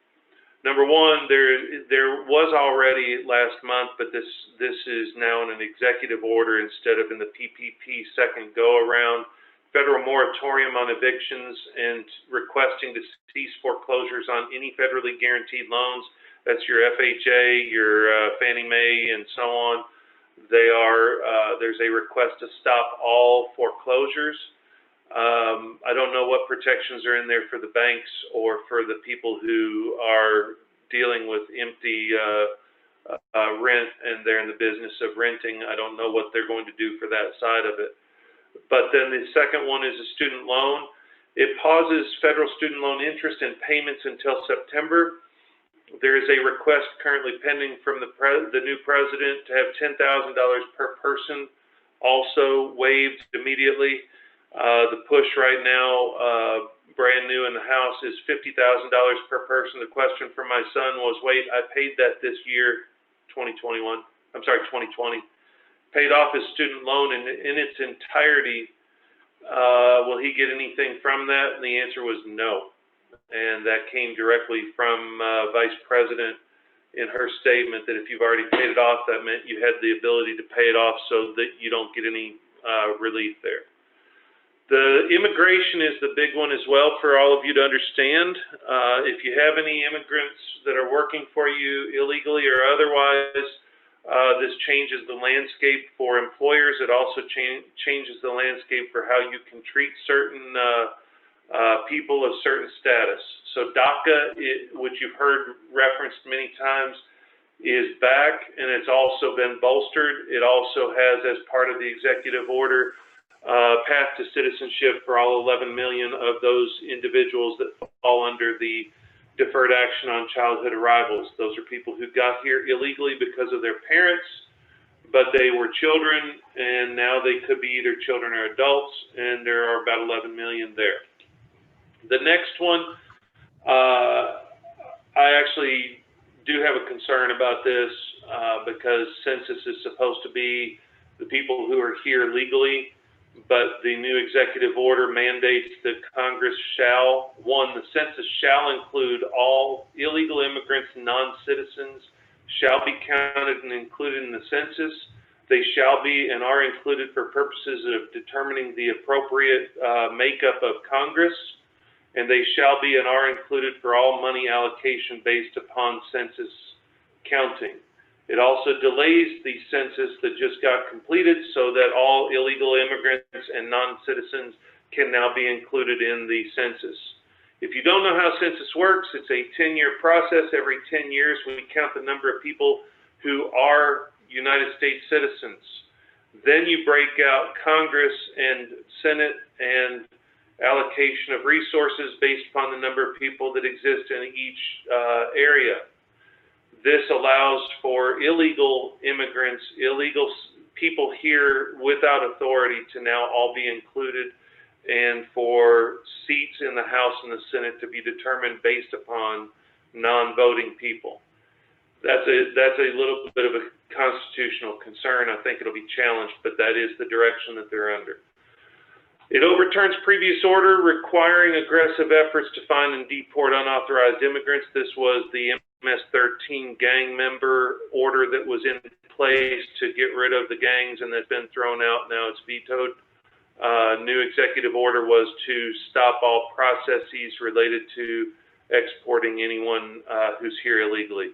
Number one, there was already last month, but this is now in an executive order instead of in the PPP second go-around. Federal moratorium on evictions and requesting to cease foreclosures on any federally guaranteed loans. That's your FHA, your Fannie Mae, and so on. There's a request to stop all foreclosures. I don't know what protections are in there for the banks or for the people who are dealing with empty rent and they're in the business of renting. I don't know what they're going to do for that side of it. But then the second one is a student loan. It pauses federal student loan interest and payments until September. There is a request currently pending from the new president to have $10,000 per person also waived immediately. The push right now, brand new in the House, is $50,000 per person. The question from my son was, wait, I paid that this year, 2020. Paid off his student loan in its entirety. Will he get anything from that? And the answer was no. And that came directly from Vice President in her statement that if you've already paid it off, that meant you had the ability to pay it off so that you don't get any relief there. The immigration is the big one as well for all of you to understand. If you have any immigrants that are working for you illegally or otherwise, this changes the landscape for employers. It also changes the landscape for how you can treat certain people of certain status. So DACA, which you've heard referenced many times, is back, and it's also been bolstered. It also has, as part of the executive order, path to citizenship for all 11 million of those individuals that fall under the deferred action on childhood arrivals. Those are people who got here illegally because of their parents, but they were children, and now they could be either children or adults, and there are about 11 million there. The next one, I actually do have a concern about this because census is supposed to be the people who are here legally, but the new executive order mandates that Congress shall, the census shall include all illegal immigrants, non-citizens, shall be counted and included in the census. They shall be and are included for purposes of determining the appropriate makeup of Congress, and they shall be and are included for all money allocation based upon census counting. It also delays the census that just got completed so that all illegal immigrants and non-citizens can now be included in the census. If you don't know how census works, it's a 10-year process. Every 10 years, we count the number of people who are United States citizens. Then you break out Congress and Senate and allocation of resources based upon the number of people that exist in each area. This allows for illegal immigrants, illegal people here without authority to now all be included, and for seats in the House and the Senate to be determined based upon non-voting people. That's a little bit of a constitutional concern. I think it'll be challenged, but that is the direction that they're under. It overturns previous order requiring aggressive efforts to find and deport unauthorized immigrants. This was the MS-13 gang member order that was in place to get rid of the gangs, and that's been thrown out. Now it's vetoed. New executive order was to stop all processes related to exporting anyone who's here illegally.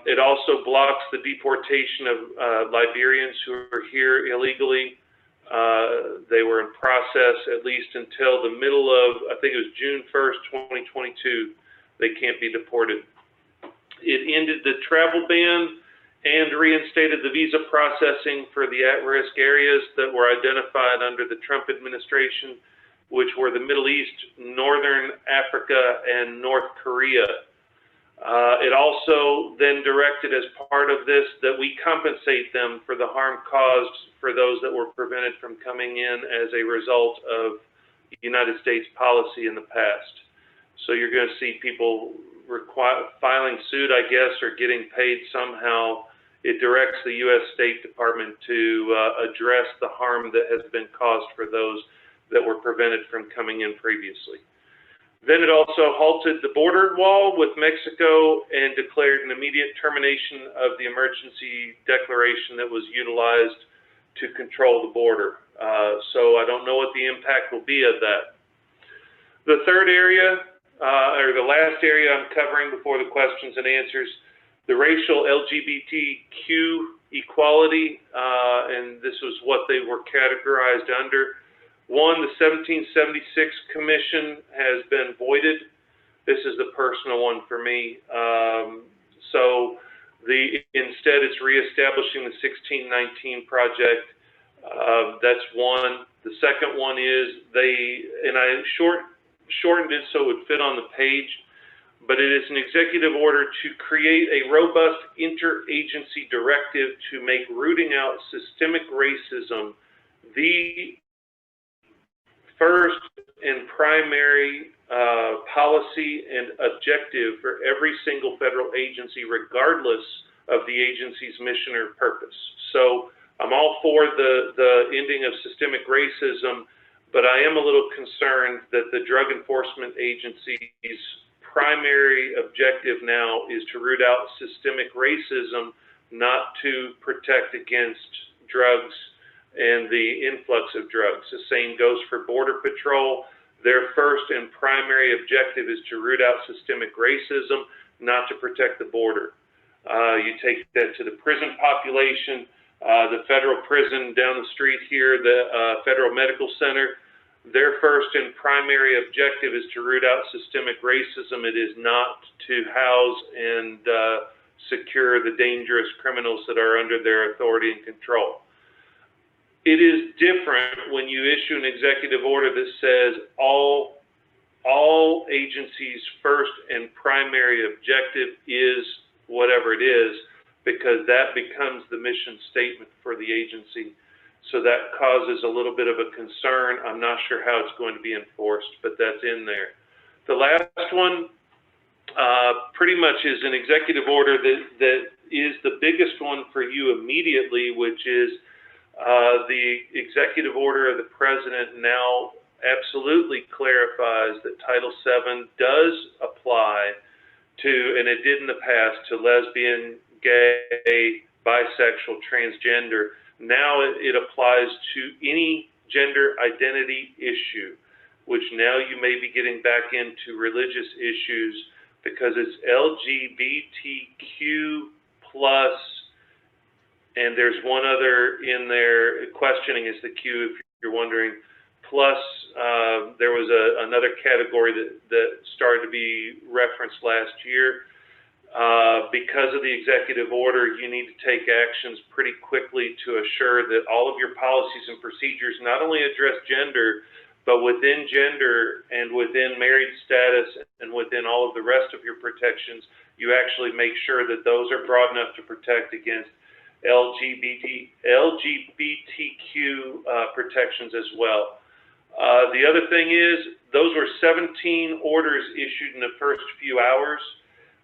It also blocks the deportation of Liberians who are here illegally. They were in process at least until the middle of, I think it was June 1st, 2022. They can't be deported. It ended the travel ban and reinstated the visa processing for the at-risk areas that were identified under the Trump administration, which were the Middle East, Northern Africa, and North Korea. It also then directed as part of this that we compensate them for the harm caused for those that were prevented from coming in as a result of United States policy in the past. So you're going to see people filing suit, I guess, or getting paid somehow. It directs the U.S. State Department to address the harm that has been caused for those that were prevented from coming in previously. Then it also halted the border wall with Mexico and declared an immediate termination of the emergency declaration that was utilized to control the border. So I don't know what the impact will be of that. The third area, or the last area I'm covering before the questions and answers, the racial LGBTQ equality, and this was what they were categorized under. One, the 1776 Commission has been voided. This is the personal one for me. Instead, it's reestablishing the 1619 project. That's one. The second one is and I shortened it so it would fit on the page, but it is an executive order to create a robust interagency directive to make rooting out systemic racism the first and primary policy and objective for every single federal agency, regardless of the agency's mission or purpose. So I'm all for the ending of systemic racism, but I am a little concerned that the Drug Enforcement Agency's primary objective now is to root out systemic racism, not to protect against drugs and the influx of drugs. The same goes for Border Patrol. Their first and primary objective is to root out systemic racism, not to protect the border. You take that to the prison population, the federal prison down the street here, the Federal Medical Center, their first and primary objective is to root out systemic racism. It is not to house and secure the dangerous criminals that are under their authority and control. It is different when you issue an executive order that says all agencies' first and primary objective is whatever it is, because that becomes the mission statement for the agency. So that causes a little bit of a concern. I'm not sure how it's going to be enforced, but that's in there. The last one pretty much is an executive order that is the biggest one for you immediately, which is the executive order of the president now absolutely clarifies that Title VII does apply to, and it did in the past, to lesbian, gay, bisexual, transgender. Now it applies to any gender identity issue, which now you may be getting back into religious issues because it's LGBTQ plus, and there's one other in there, questioning is the Q if you're wondering, plus there was another category that started to be referenced last year. Because of the executive order, you need to take actions pretty quickly to assure that all of your policies and procedures not only address gender, but within gender and within married status and within all of the rest of your protections, you actually make sure that those are broad enough to protect against LGBTQ protections as well. The other thing is, those were 17 orders issued in the first few hours.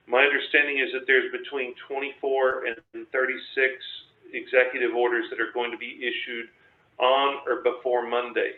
My understanding is that there's between 24 and 36 executive orders that are going to be issued on or before Monday.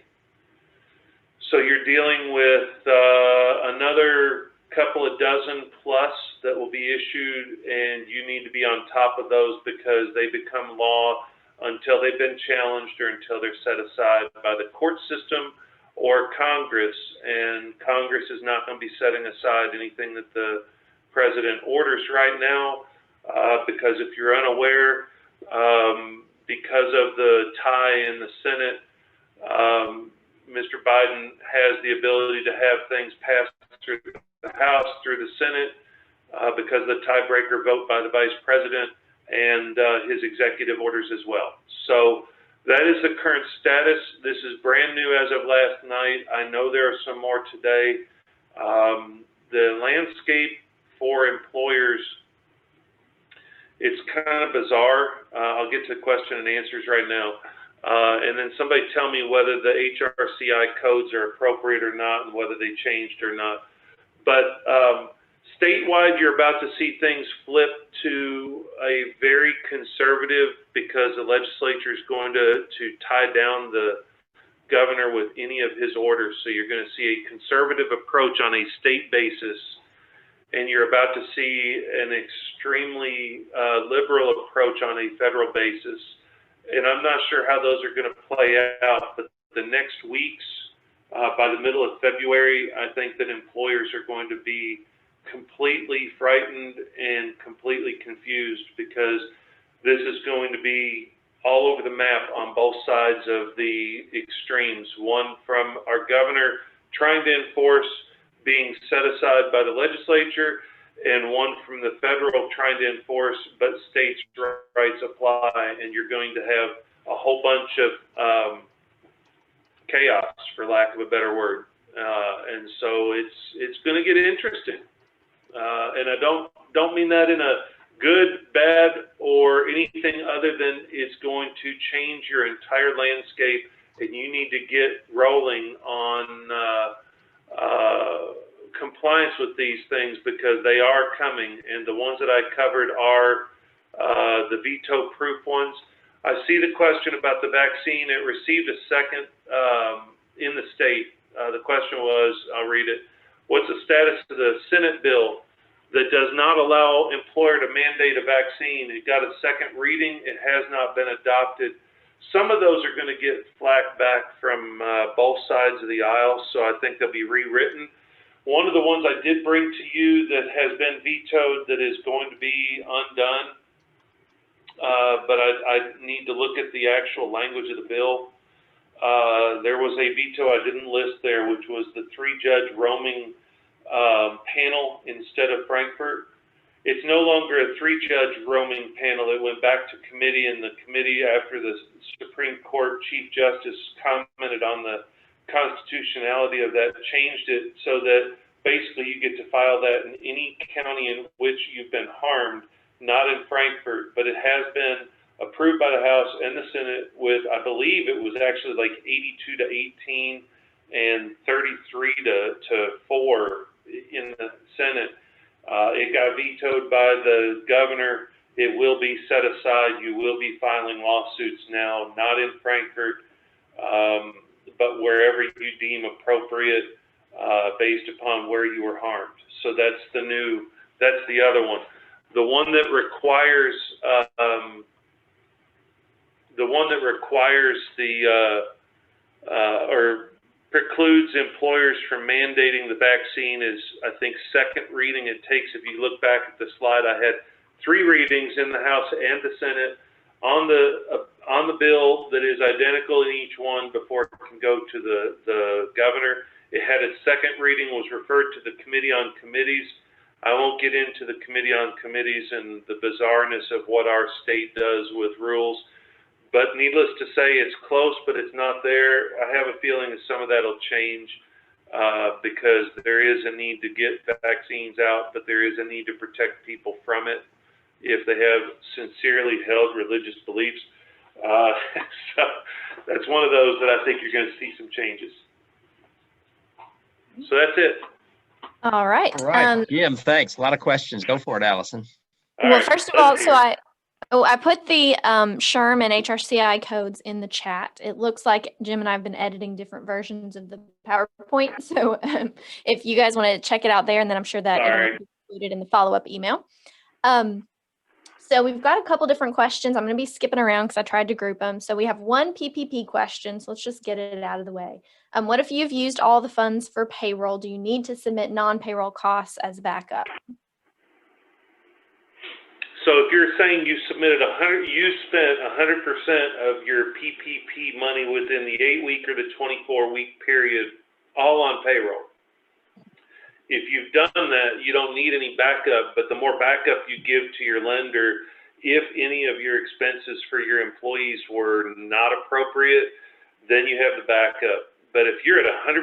So you're dealing with another couple of dozen plus that will be issued, and you need to be on top of those because they become law until they've been challenged or until they're set aside by the court system or Congress. And Congress is not going to be setting aside anything that the president orders right now, because if you're unaware, because of the tie in the Senate, Mr. Biden has the ability to have things passed through the House, through the Senate, because of the tiebreaker vote by the Vice President and his executive orders as well. So that is the current status. This is brand new as of last night. I know there are some more today. The landscape for employers, it's kind of bizarre. I'll get to question and answers right now. And then somebody tell me whether the HRCI codes are appropriate or not and whether they changed or not. But statewide, you're about to see things flip to a very conservative, because the legislature is going to tie down the governor with any of his orders. So you're going to see a conservative approach on a state basis, and you're about to see an extremely liberal approach on a federal basis. And I'm not sure how those are going to play out, but the next weeks, by the middle of February, I think that employers are going to be completely frightened and completely confused, because this is going to be all over the map on both sides of the extremes. One from our governor trying to enforce being set aside by the legislature, and one from the federal trying to enforce but states' rights apply, and you're going to have a whole bunch of chaos, for lack of a better word. And so it's going to get interesting. And I don't mean that in a good, bad, or anything other than it's going to change your entire landscape, and you need to get rolling on compliance with these things, because they are coming. And the ones that I covered are the veto-proof ones. I see the question about the vaccine. It received a second in the state. The question was, I'll read it. What's the status of the Senate bill that does not allow employer to mandate a vaccine? It got a second reading. It has not been adopted. Some of those are going to get flack back from both sides of the aisle, so I think they'll be rewritten. One of the ones I did bring to you that has been vetoed that is going to be undone, but I need to look at the actual language of the bill. There was a veto I didn't list there, which was the 3-judge roaming panel instead of Frankfurt. It's no longer a 3-judge roaming panel. It went back to committee, and the committee, after the Supreme Court Chief Justice commented on the constitutionality of that, changed it so that basically you get to file that in any county in which you've been harmed, not in Frankfurt. But it has been approved by the House and the Senate with, I believe it was actually like 82 to 18 and 33 to 4 in the Senate. It got vetoed by the governor. It will be set aside. You will be filing lawsuits now, not in Frankfurt, but wherever you deem appropriate, based upon where you were harmed. So that's the other one. The one that requires or precludes employers from mandating the vaccine is, I think, second reading. It takes, if you look back at the slide, I had 3 readings in the House and the Senate on the bill that is identical in each one before it can go to the governor. It had its second reading, was referred to the Committee on Committees. I won't get into the Committee on Committees and the bizarreness of what our state does with rules. But needless to say, it's close, but it's not there. I have a feeling that some of that will change because there is a need to get vaccines out, but there is a need to protect people from it if they have sincerely held religious beliefs. So that's one of those that I think you're going to see some changes. So that's it. All right. All right, Jim, thanks. A lot of questions. Go for it, Allison. Well, first of all, so I put the SHRM and HRCI codes in the chat. It looks like Jim and I have been editing different versions of the PowerPoint. So if you guys want to check it out there, and then I'm sure that it will be included in the follow-up email. So we've got a couple different questions. I'm going to be skipping around because I tried to group them. So we have one PPP question. So let's just get it out of the way. What if you've used all the funds for payroll? Do you need to submit non-payroll costs as backup? So if you're saying you submitted you spent 100% of your PPP money within the 8-week or the 24-week period, all on payroll. If you've done that, you don't need any backup, but the more backup you give to your lender, if any of your expenses for your employees were not appropriate, then you have the backup. But if you're at 100%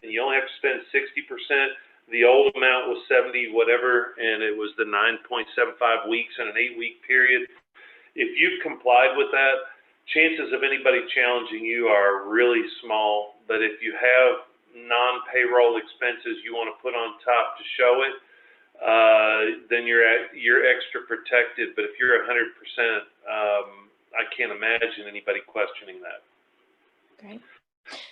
and you only have to spend 60%, the old amount was 70 whatever, and it was the 9.75 weeks in an 8-week period. If you've complied with that, chances of anybody challenging you are really small. But if you have non-payroll expenses you want to put on top to show it, then you're extra protected. But if you're 100%, I can't imagine anybody questioning that. Great.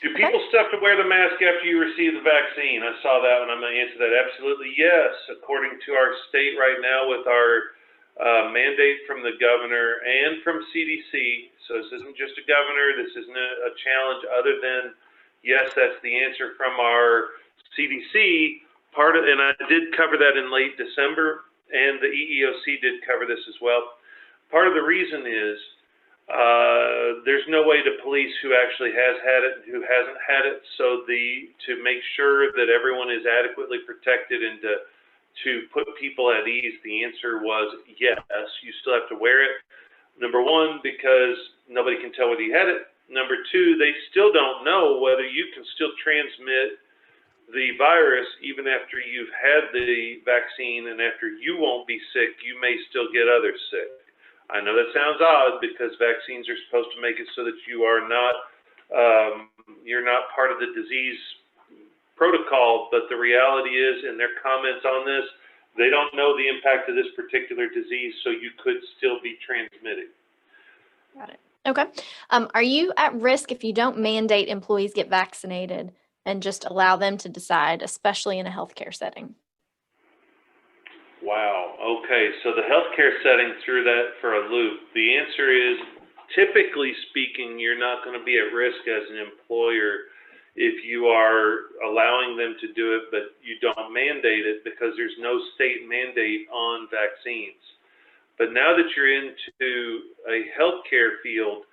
Do people still have to wear the mask after you receive the vaccine? I saw that one. I'm going to answer that. Absolutely yes. According to our state right now with our mandate from the governor and from CDC. So this isn't just a governor. This isn't a challenge other than, yes, that's the answer from our CDC. And I did cover that in late December, and the EEOC did cover this as well. Part of the reason is there's no way to police who actually has had it and who hasn't had it. So to make sure that everyone is adequately protected and to put people at ease, the answer was yes, you still have to wear it. Number one, because nobody can tell whether you had it. Number two, they still don't know whether you can still transmit the virus even after you've had the vaccine, and after you won't be sick, you may still get others sick. I know that sounds odd because vaccines are supposed to make it so that you are not, you're not part of the disease protocol, but the reality is, in their comments on this, they don't know the impact of this particular disease, so you could still be transmitted. Got it. Okay. Are you at risk if you don't mandate employees get vaccinated and just allow them to decide, especially in a healthcare setting? Wow. Okay. So the healthcare setting threw that for a loop. The answer is, typically speaking, you're not going to be at risk as an employer if you are allowing them to do it, but you don't mandate it because there's no state mandate on vaccines. But now that you're into a healthcare field,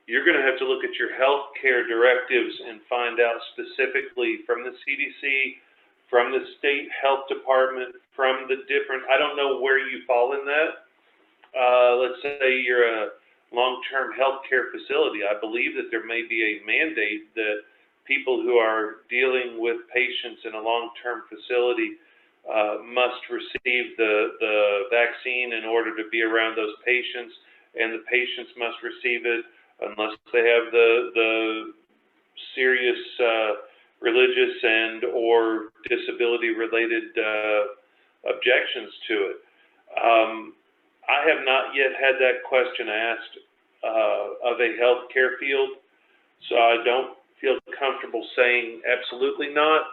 you're going to have to look at your healthcare directives and find out specifically from the CDC, from the state health department, from the different, I don't know where you fall in that. Let's say you're a long-term healthcare facility. I believe that there may be a mandate that people who are dealing with patients in a long-term facility must receive the vaccine in order to be around those patients, and the patients must receive it unless they have the serious religious and or disability related objections to it. I have not yet had that question asked of a healthcare field, so I don't feel comfortable saying absolutely not,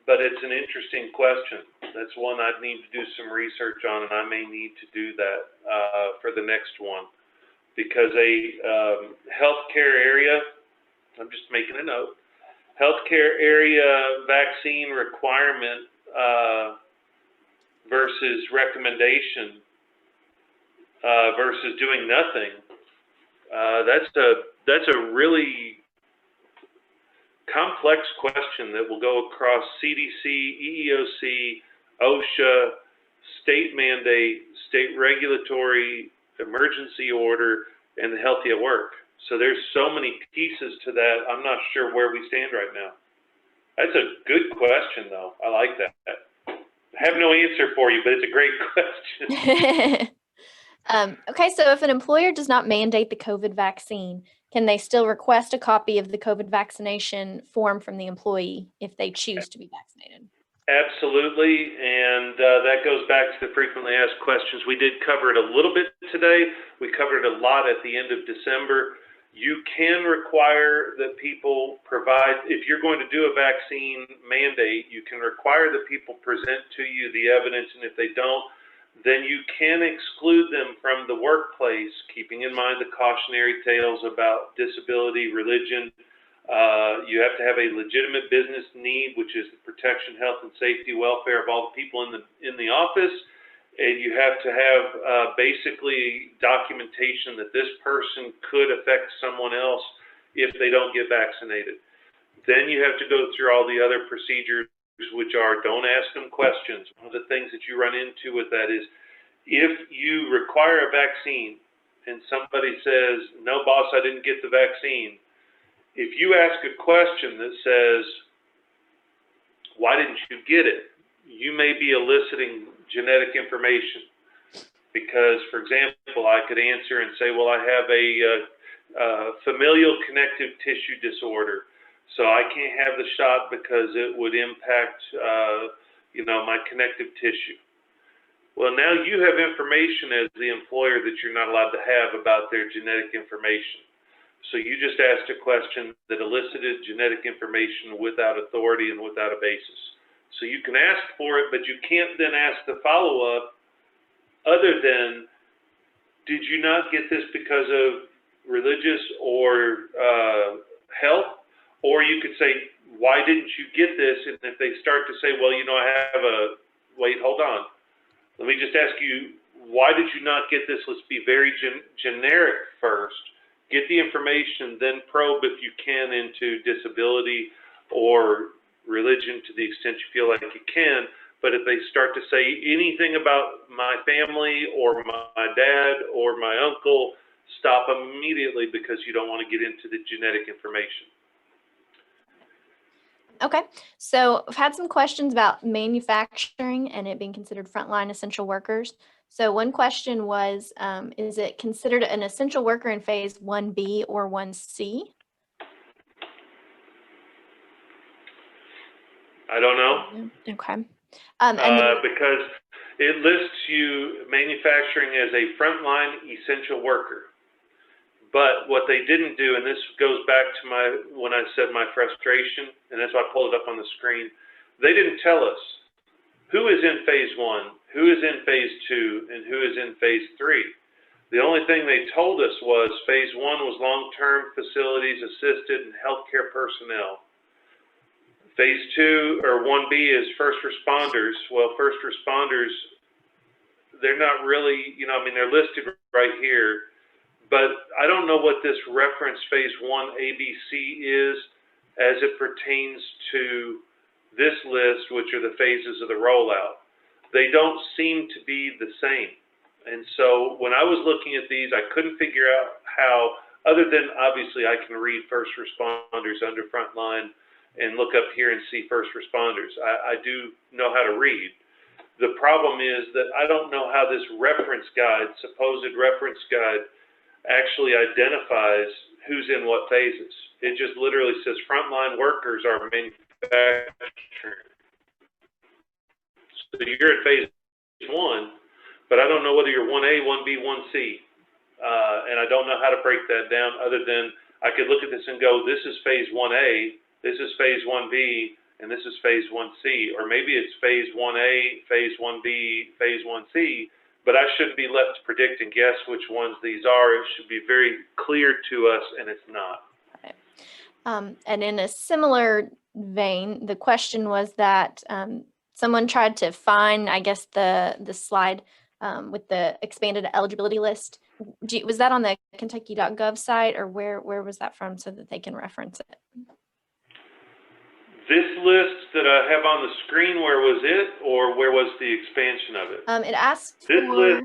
but it's an interesting question. That's one I'd need to do some research on, and I may need to do that for the next one, because a healthcare area, I'm just making a note, healthcare area vaccine requirement versus recommendation versus doing nothing, that's a really complex question that will go across CDC, EEOC, OSHA, state mandate, state regulatory, emergency order, and the Healthy at Work. So there's so many pieces to that. I'm not sure where we stand right now. That's a good question, though. I like that. I have no answer for you, but it's a great question. Okay, so if an employer does not mandate the COVID vaccine, can they still request a copy of the COVID vaccination form from the employee if they choose to be vaccinated? Absolutely, and that goes back to the frequently asked questions. We did cover it a little bit today. We covered it a lot at the end of December. You can require that people provide, if you're going to do a vaccine mandate, you can require that people present to you the evidence, and if they don't, then you can exclude them from the workplace, keeping in mind the cautionary tales about disability, religion. You have to have a legitimate business need, which is the protection, health, and safety, welfare of all the people in the office. And you have to have basically documentation that this person could affect someone else if they don't get vaccinated. Then you have to go through all the other procedures, which are don't ask them questions. One of the things that you run into with that is if you require a vaccine and somebody says, no, boss, I didn't get the vaccine. If you ask a question that says, why didn't you get it? You may be eliciting genetic information, because, for example, I could answer and say, well, I have a familial connective tissue disorder, so I can't have the shot because it would impact, my connective tissue. Well, now you have information as the employer that you're not allowed to have about their genetic information. So you just asked a question that elicited genetic information without authority and without a basis. So you can ask for it, but you can't then ask the follow-up other than, did you not get this because of religious or health? Or you could say, why didn't you get this? And if they start to say, well, wait, hold on. Let me just ask you, why did you not get this? Let's be very generic first. Get the information, then probe if you can into disability or religion to the extent you feel like you can. But if they start to say anything about my family or my dad or my uncle, stop immediately, because you don't want to get into the genetic information. Okay, so I've had some questions about manufacturing and it being considered frontline essential workers. So one question was, is it considered an essential worker in phase 1B or 1C? I don't know. Okay. Because it lists you manufacturing as a frontline essential worker. But what they didn't do, and this goes back to when I said my frustration, and that's why I pulled it up on the screen, they didn't tell us who is in phase 1, who is in phase 2, and who is in phase 3. The only thing they told us was phase 1 was long-term facilities, assisted, and healthcare personnel. Phase 2, or 1B, is first responders. Well, first responders, they're not really, they're listed right here. But I don't know what this reference phase 1 ABC is as it pertains to this list, which are the phases of the rollout. They don't seem to be the same. And so when I was looking at these, I couldn't figure out how, other than obviously I can read first responders under frontline and look up here and see first responders. I do know how to read. The problem is that I don't know how this reference guide, supposed reference guide, actually identifies who's in what phases. It just literally says frontline workers are manufacturing. So you're at phase 1, but I don't know whether you're 1A, 1B, 1C. And I don't know how to break that down other than I could look at this and go, this is phase 1A, this is phase 1B, and this is phase 1C. Or maybe it's phase 1A, phase 1B, phase 1C. But I shouldn't be left to predict and guess which ones these are. It should be very clear to us, and it's not. Right. And in a similar vein, the question was that someone tried to find, I guess, the slide with the expanded eligibility list. Was that on the Kentucky.gov site, or where was that from, so that they can reference it? This list that I have on the screen, where was it, or where was the expansion of it? It asks this for...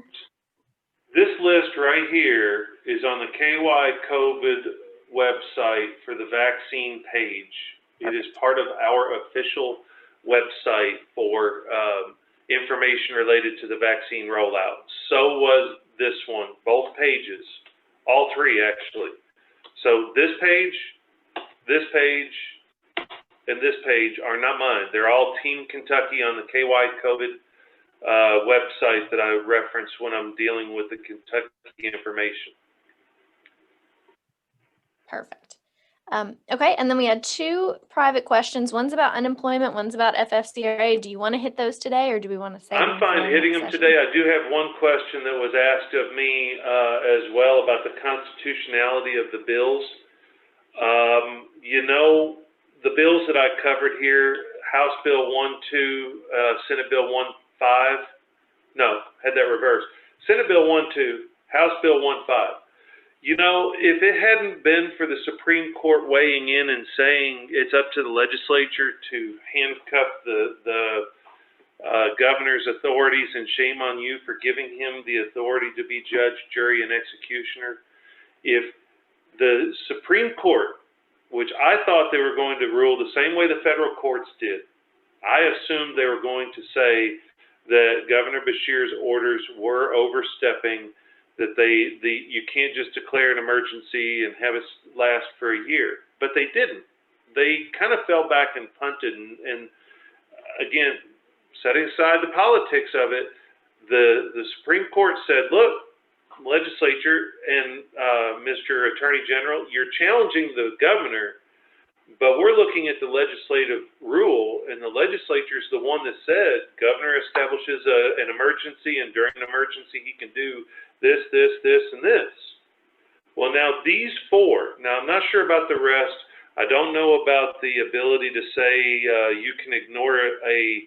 This list right here is on the KY COVID website for the vaccine page. It is part of our official website for information related to the vaccine rollout. So was this one, both pages, all three actually. So this page, and this page are not mine. They're all Team Kentucky on the KY COVID website that I reference when I'm dealing with the Kentucky information. Perfect. Okay, and then we had two private questions. One's about unemployment, one's about FFCRA. Do you want to hit those today, or do we want to save them? I'm fine hitting them today. I do have one question that was asked of me as well about the constitutionality of the bills. The bills that I covered here, House Bill 1-2, Senate Bill 1-5, no, had that reversed. Senate Bill 1-2, House Bill 1-5. If it hadn't been for the Supreme Court weighing in and saying it's up to the legislature to handcuff the governor's authorities, and shame on you for giving him the authority to be judge, jury, and executioner, if the Supreme Court, which I thought they were going to rule the same way the federal courts did, I assumed they were going to say that Governor Beshear's orders were overstepping, that you can't just declare an emergency and have it last for a year. But they didn't. They kind of fell back and punted. And again, setting aside the politics of it, the Supreme Court said, look, legislature and Mr. Attorney General, you're challenging the governor, but we're looking at the legislative rule, and the legislature is the one that said governor establishes an emergency, and during an emergency he can do this, this, this, and this. Well, now these four, now I'm not sure about the rest. I don't know about the ability to say you can ignore a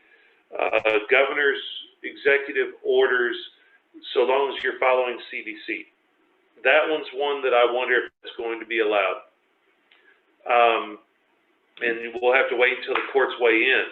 governor's executive orders so long as you're following CDC. That one's one that I wonder if it's going to be allowed. And we'll have to wait until the courts weigh in.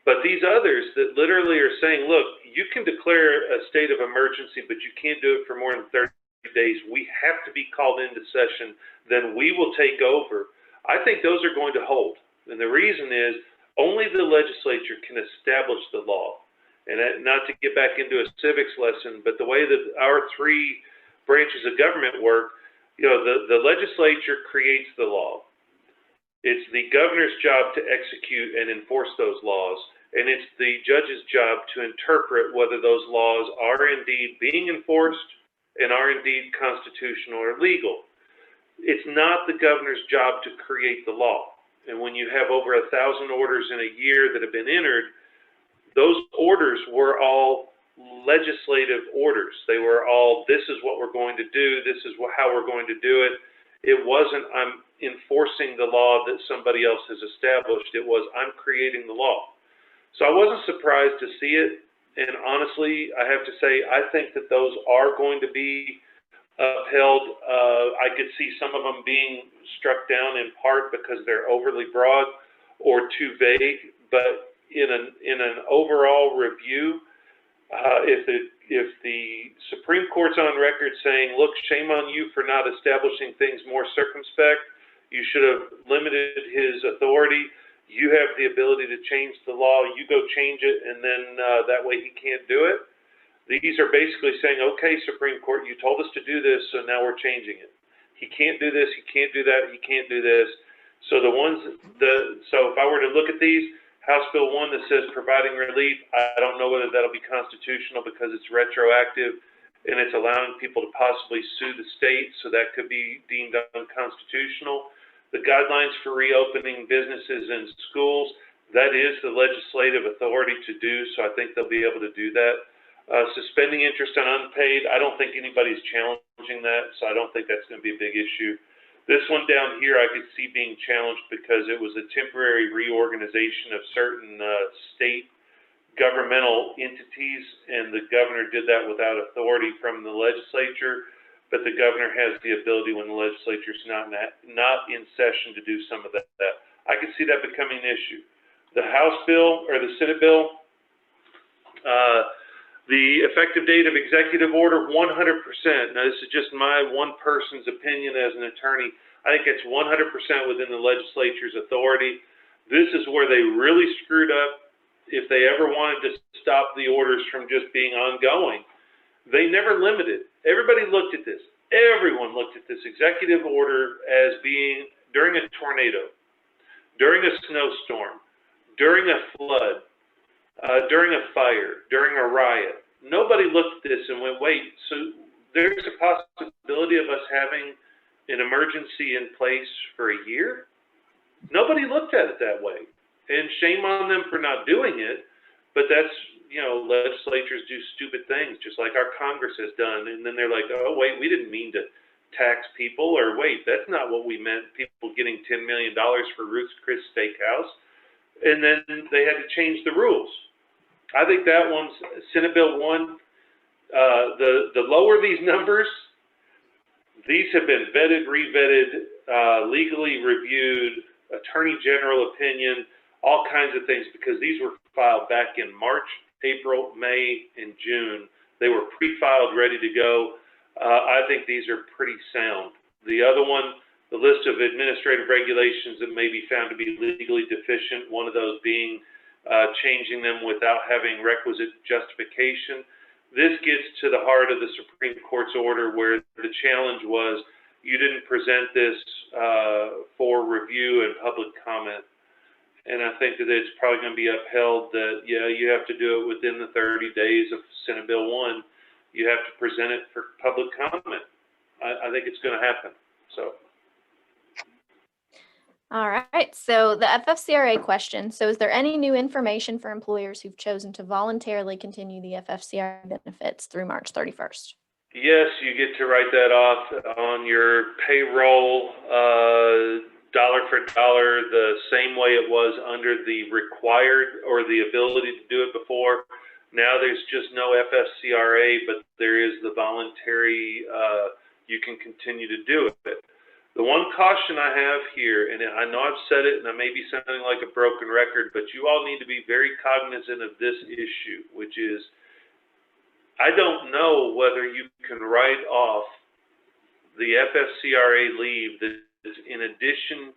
But these others that literally are saying, look, you can declare a state of emergency, but you can't do it for more than 30 days. We have to be called into session, then we will take over. I think those are going to hold. And the reason is only the legislature can establish the law. And not to get back into a civics lesson, but the way that our three branches of government work, the legislature creates the law. It's the governor's job to execute and enforce those laws, and it's the judge's job to interpret whether those laws are indeed being enforced and are indeed constitutional or legal. It's not the governor's job to create the law. And when you have over 1,000 orders in a year that have been entered, those orders were all legislative orders. They were all, this is what we're going to do, this is how we're going to do it. It wasn't, I'm enforcing the law that somebody else has established. It was, I'm creating the law. So I wasn't surprised to see it. And honestly, I have to say, I think that those are going to be upheld. I could see some of them being struck down in part because they're overly broad or too vague. But in an overall review, if the Supreme Court's on record saying, look, shame on you for not establishing things more circumspect, you should have limited his authority, you have the ability to change the law, you go change it, and then that way he can't do it. These are basically saying, okay, Supreme Court, you told us to do this, so now we're changing it. He can't do this, he can't do that, he can't do this. So so if I were to look at these, House Bill 1 that says providing relief, I don't know whether that'll be constitutional because it's retroactive and it's allowing people to possibly sue the state, so that could be deemed unconstitutional. The guidelines for reopening businesses and schools, that is the legislative authority to do, so I think they'll be able to do that. Suspending interest on unpaid, I don't think anybody's challenging that, so I don't think that's going to be a big issue. This one down here I could see being challenged because it was a temporary reorganization of certain state governmental entities, and the governor did that without authority from the legislature, but the governor has the ability when the legislature is not in session to do some of that. I could see that becoming an issue. The House bill or the Senate bill, the effective date of executive order, 100%. Now, this is just my one person's opinion as an attorney. I think it's 100% within the legislature's authority. This is where they really screwed up. If they ever wanted to stop the orders from just being ongoing, they never limited. Everybody looked at this. Everyone looked at this executive order as being during a tornado, during a snowstorm, during a flood, during a fire, during a riot. Nobody looked at this and went, wait, so there's a possibility of us having an emergency in place for a year? Nobody looked at it that way. And shame on them for not doing it, but that's, legislatures do stupid things, just like our Congress has done. And then they're like, oh, wait, we didn't mean to tax people, or wait, that's not what we meant, people getting $10 million for Ruth's Chris Steakhouse. And then they had to change the rules. I think that one's Senate Bill 1. The lower these numbers, these have been vetted, revetted, legally reviewed, Attorney General opinion, all kinds of things, because these were filed back in March, April, May, and June. They were pre-filed, ready to go. I think these are pretty sound. The other one, the list of administrative regulations that may be found to be legally deficient, one of those being changing them without having requisite justification. This gets to the heart of the Supreme Court's order, where the challenge was you didn't present this for review and public comment. And I think that it's probably going to be upheld that, yeah, you have to do it within the 30 days of Senate Bill 1. You have to present it for public comment. I think it's going to happen. So. All right. So the FFCRA question. So is there any new information for employers who've chosen to voluntarily continue the FFCRA benefits through March 31st? Yes, you get to write that off on your payroll, dollar for dollar, the same way it was under the required or the ability to do it before. Now there's just no FFCRA, but there is the voluntary, you can continue to do it. The one caution I have here, and I know I've said it and I may be sounding like a broken record, but you all need to be very cognizant of this issue, which is, I don't know whether you can write off the FFCRA leave that is in addition,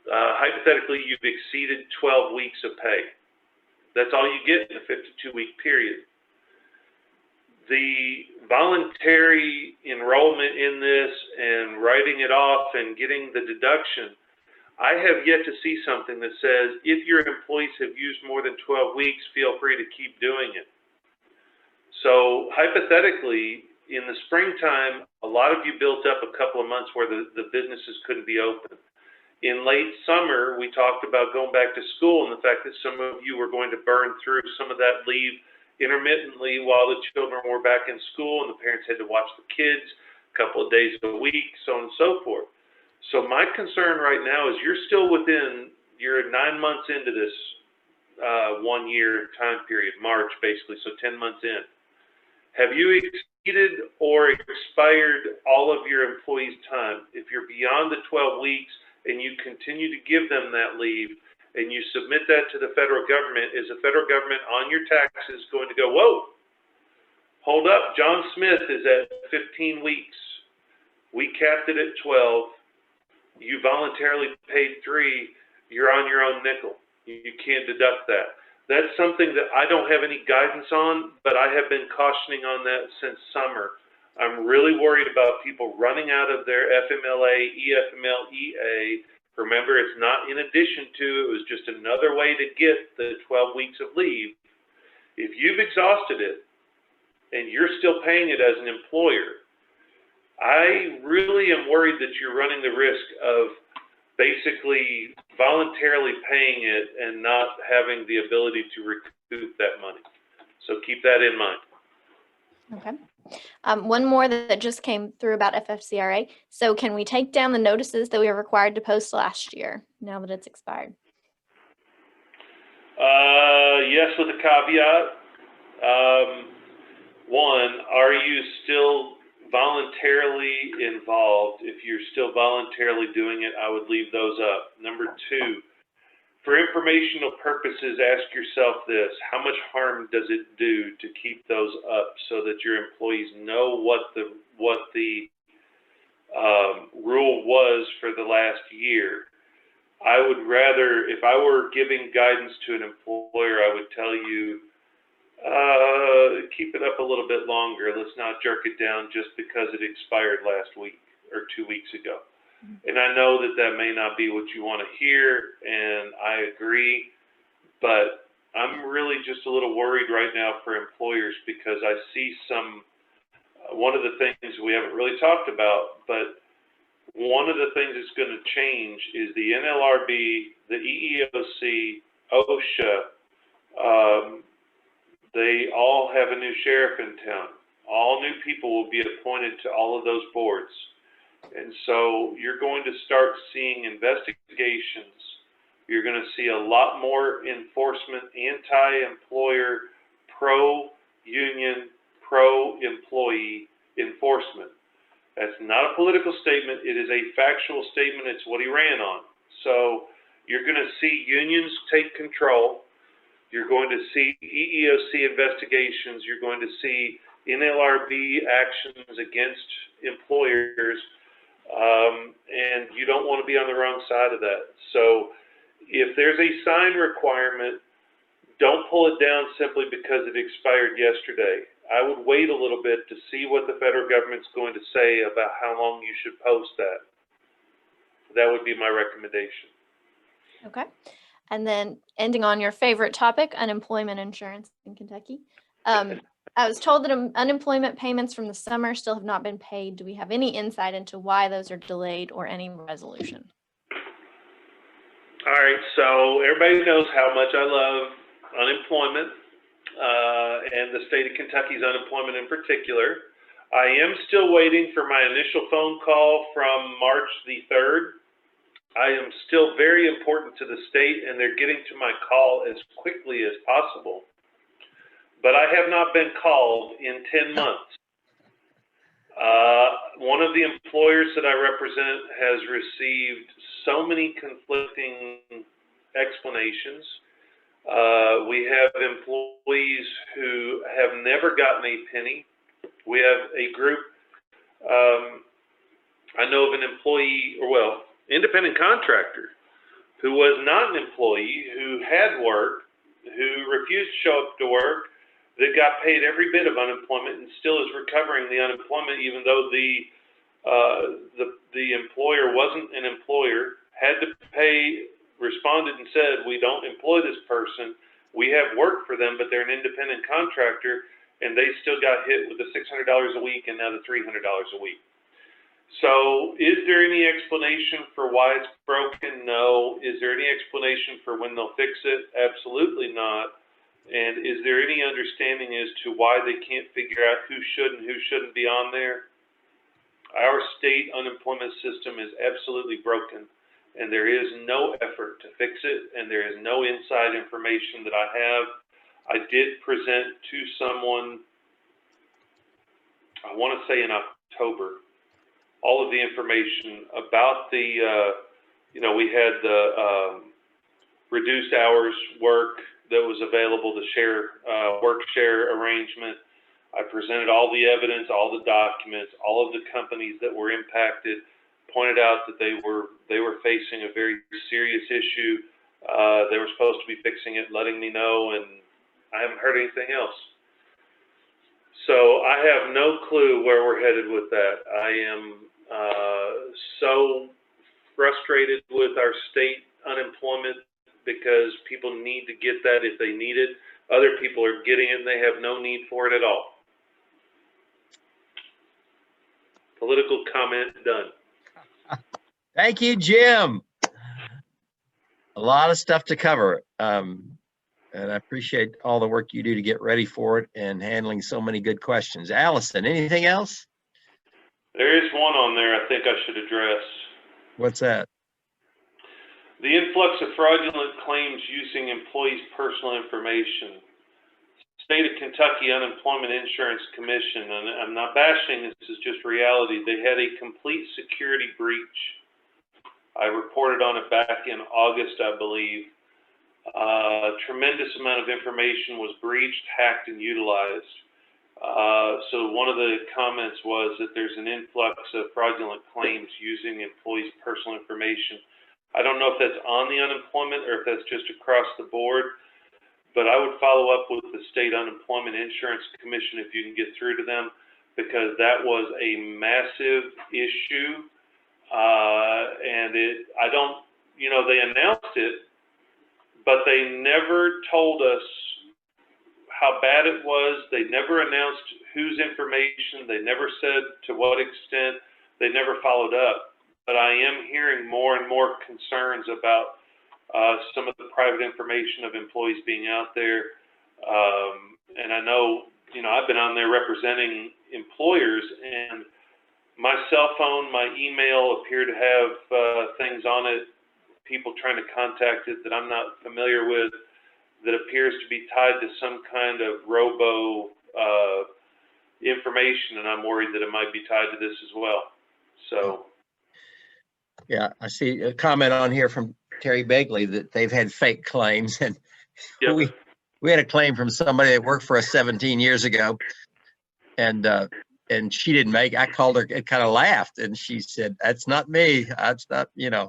hypothetically, you've exceeded 12 weeks of pay. That's all you get in a 52-week period. The voluntary enrollment in this and writing it off and getting the deduction, I have yet to see something that says if your employees have used more than 12 weeks, feel free to keep doing it. So hypothetically, in the springtime, a lot of you built up a couple of months where the businesses couldn't be open. In late summer, we talked about going back to school and the fact that some of you were going to burn through some of that leave intermittently while the children were back in school and the parents had to watch the kids a couple of days a week, so on and so forth. So my concern right now is you're still within, you're 9 months into this 1 year time period, March basically, so 10 months in. Have you exceeded or expired all of your employees' time? If you're beyond the 12 weeks and you continue to give them that leave, and you submit that to the federal government, is the federal government on your taxes going to go, whoa, hold up, John Smith is at 15 weeks. We capped it at 12. You voluntarily paid 3. You're on your own nickel. You can't deduct that. That's something that I don't have any guidance on, but I have been cautioning on that since summer. I'm really worried about people running out of their FMLA, EFML, EA. Remember, it's not in addition to, it was just another way to get the 12 weeks of leave. If you've exhausted it and you're still paying it as an employer, I really am worried that you're running the risk of basically voluntarily paying it and not having the ability to recoup that money. So keep that in mind. Okay. One more that just came through about FFCRA. So can we take down the notices that we were required to post last year now that it's expired? Yes, with a caveat. One, are you still voluntarily involved? If you're still voluntarily doing it, I would leave those up. Number 2, for informational purposes, ask yourself this: how much harm does it do to keep those up so that your employees know what the rule was for the last year? I would rather, if I were giving guidance to an employer, I would tell you, keep it up a little bit longer. Let's not jerk it down just because it expired last week or 2 weeks ago. And I know that that may not be what you want to hear, and I agree, but I'm really just a little worried right now for employers because I see one of the things we haven't really talked about, but one of the things that's going to change is the NLRB, the EEOC, OSHA, they all have a new sheriff in town. All new people will be appointed to all of those boards. And so you're going to start seeing investigations. You're going to see a lot more enforcement, anti-employer, pro-union, pro-employee enforcement. That's not a political statement. It is a factual statement. It's what he ran on. So you're going to see unions take control. You're going to see EEOC investigations. You're going to see NLRB actions against employers. And you don't want to be on the wrong side of that. So if there's a sign requirement, don't pull it down simply because it expired yesterday. I would wait a little bit to see what the federal government's going to say about how long you should post that. That would be my recommendation. Okay. And then ending on your favorite topic, unemployment insurance in Kentucky. I was told that unemployment payments from the summer still have not been paid. Do we have any insight into why those are delayed or any resolution? All right, so everybody knows how much I love unemployment and the state of Kentucky's unemployment in particular. I am still waiting for my initial phone call from March the 3rd. I am still very important to the state, and they're getting to my call as quickly as possible. But I have not been called in 10 months. One of the employers that I represent has received so many conflicting explanations. We have employees who have never gotten a penny. We have a group, I know of an employee, independent contractor who was not an employee, who had work, who refused to show up to work, that got paid every bit of unemployment and still is recovering the unemployment, even though the employer wasn't an employer, had to pay, responded and said, we don't employ this person. We have work for them, but they're an independent contractor, and they still got hit with the $600 a week and now the $300 a week. So is there any explanation for why it's broken? No. Is there any explanation for when they'll fix it? Absolutely not. And is there any understanding as to why they can't figure out who should and who shouldn't be on there? Our state unemployment system is absolutely broken, and there is no effort to fix it, and there is no inside information that I have. I did present to someone, I want to say in October, all of the information about the, we had the reduced hours work that was available to share, work share arrangement. I presented all the evidence, all the documents, all of the companies that were impacted, pointed out that they were facing a very serious issue. They were supposed to be fixing it, letting me know, and I haven't heard anything else. So I have no clue where we're headed with that. I am so frustrated with our state unemployment because people need to get that if they need it. Other people are getting it and they have no need for it at all. Political comment done. Thank you, Jim. A lot of stuff to cover. And I appreciate all the work you do to get ready for it and handling so many good questions. Allison, anything else? There is one on there I think I should address. What's that? The influx of fraudulent claims using employees' personal information. State of Kentucky Unemployment Insurance Commission, and I'm not bashing, this is just reality. They had a complete security breach. I reported on it back in August, I believe. A tremendous amount of information was breached, hacked, and utilized. So one of the comments was that there's an influx of fraudulent claims using employees' personal information. I don't know if that's on the unemployment or if that's just across the board, but I would follow up with the State Unemployment Insurance Commission if you can get through to them, because that was a massive issue. And they announced it, but they never told us how bad it was. They never announced whose information. They never said to what extent. They never followed up. But I am hearing more and more concerns about some of the private information of employees being out there. And I know, I've been on there representing employers, and my cell phone, my email appear to have things on it, people trying to contact it that I'm not familiar with, that appears to be tied to some kind of robo information, and I'm worried that it might be tied to this as well. So. Yeah, I see a comment on here from Terry Begley that they've had fake claims, and Yep. we had a claim from somebody that worked for us 17 years ago, and she didn't make. I called her and kind of laughed, and she said, "That's not me. That's not,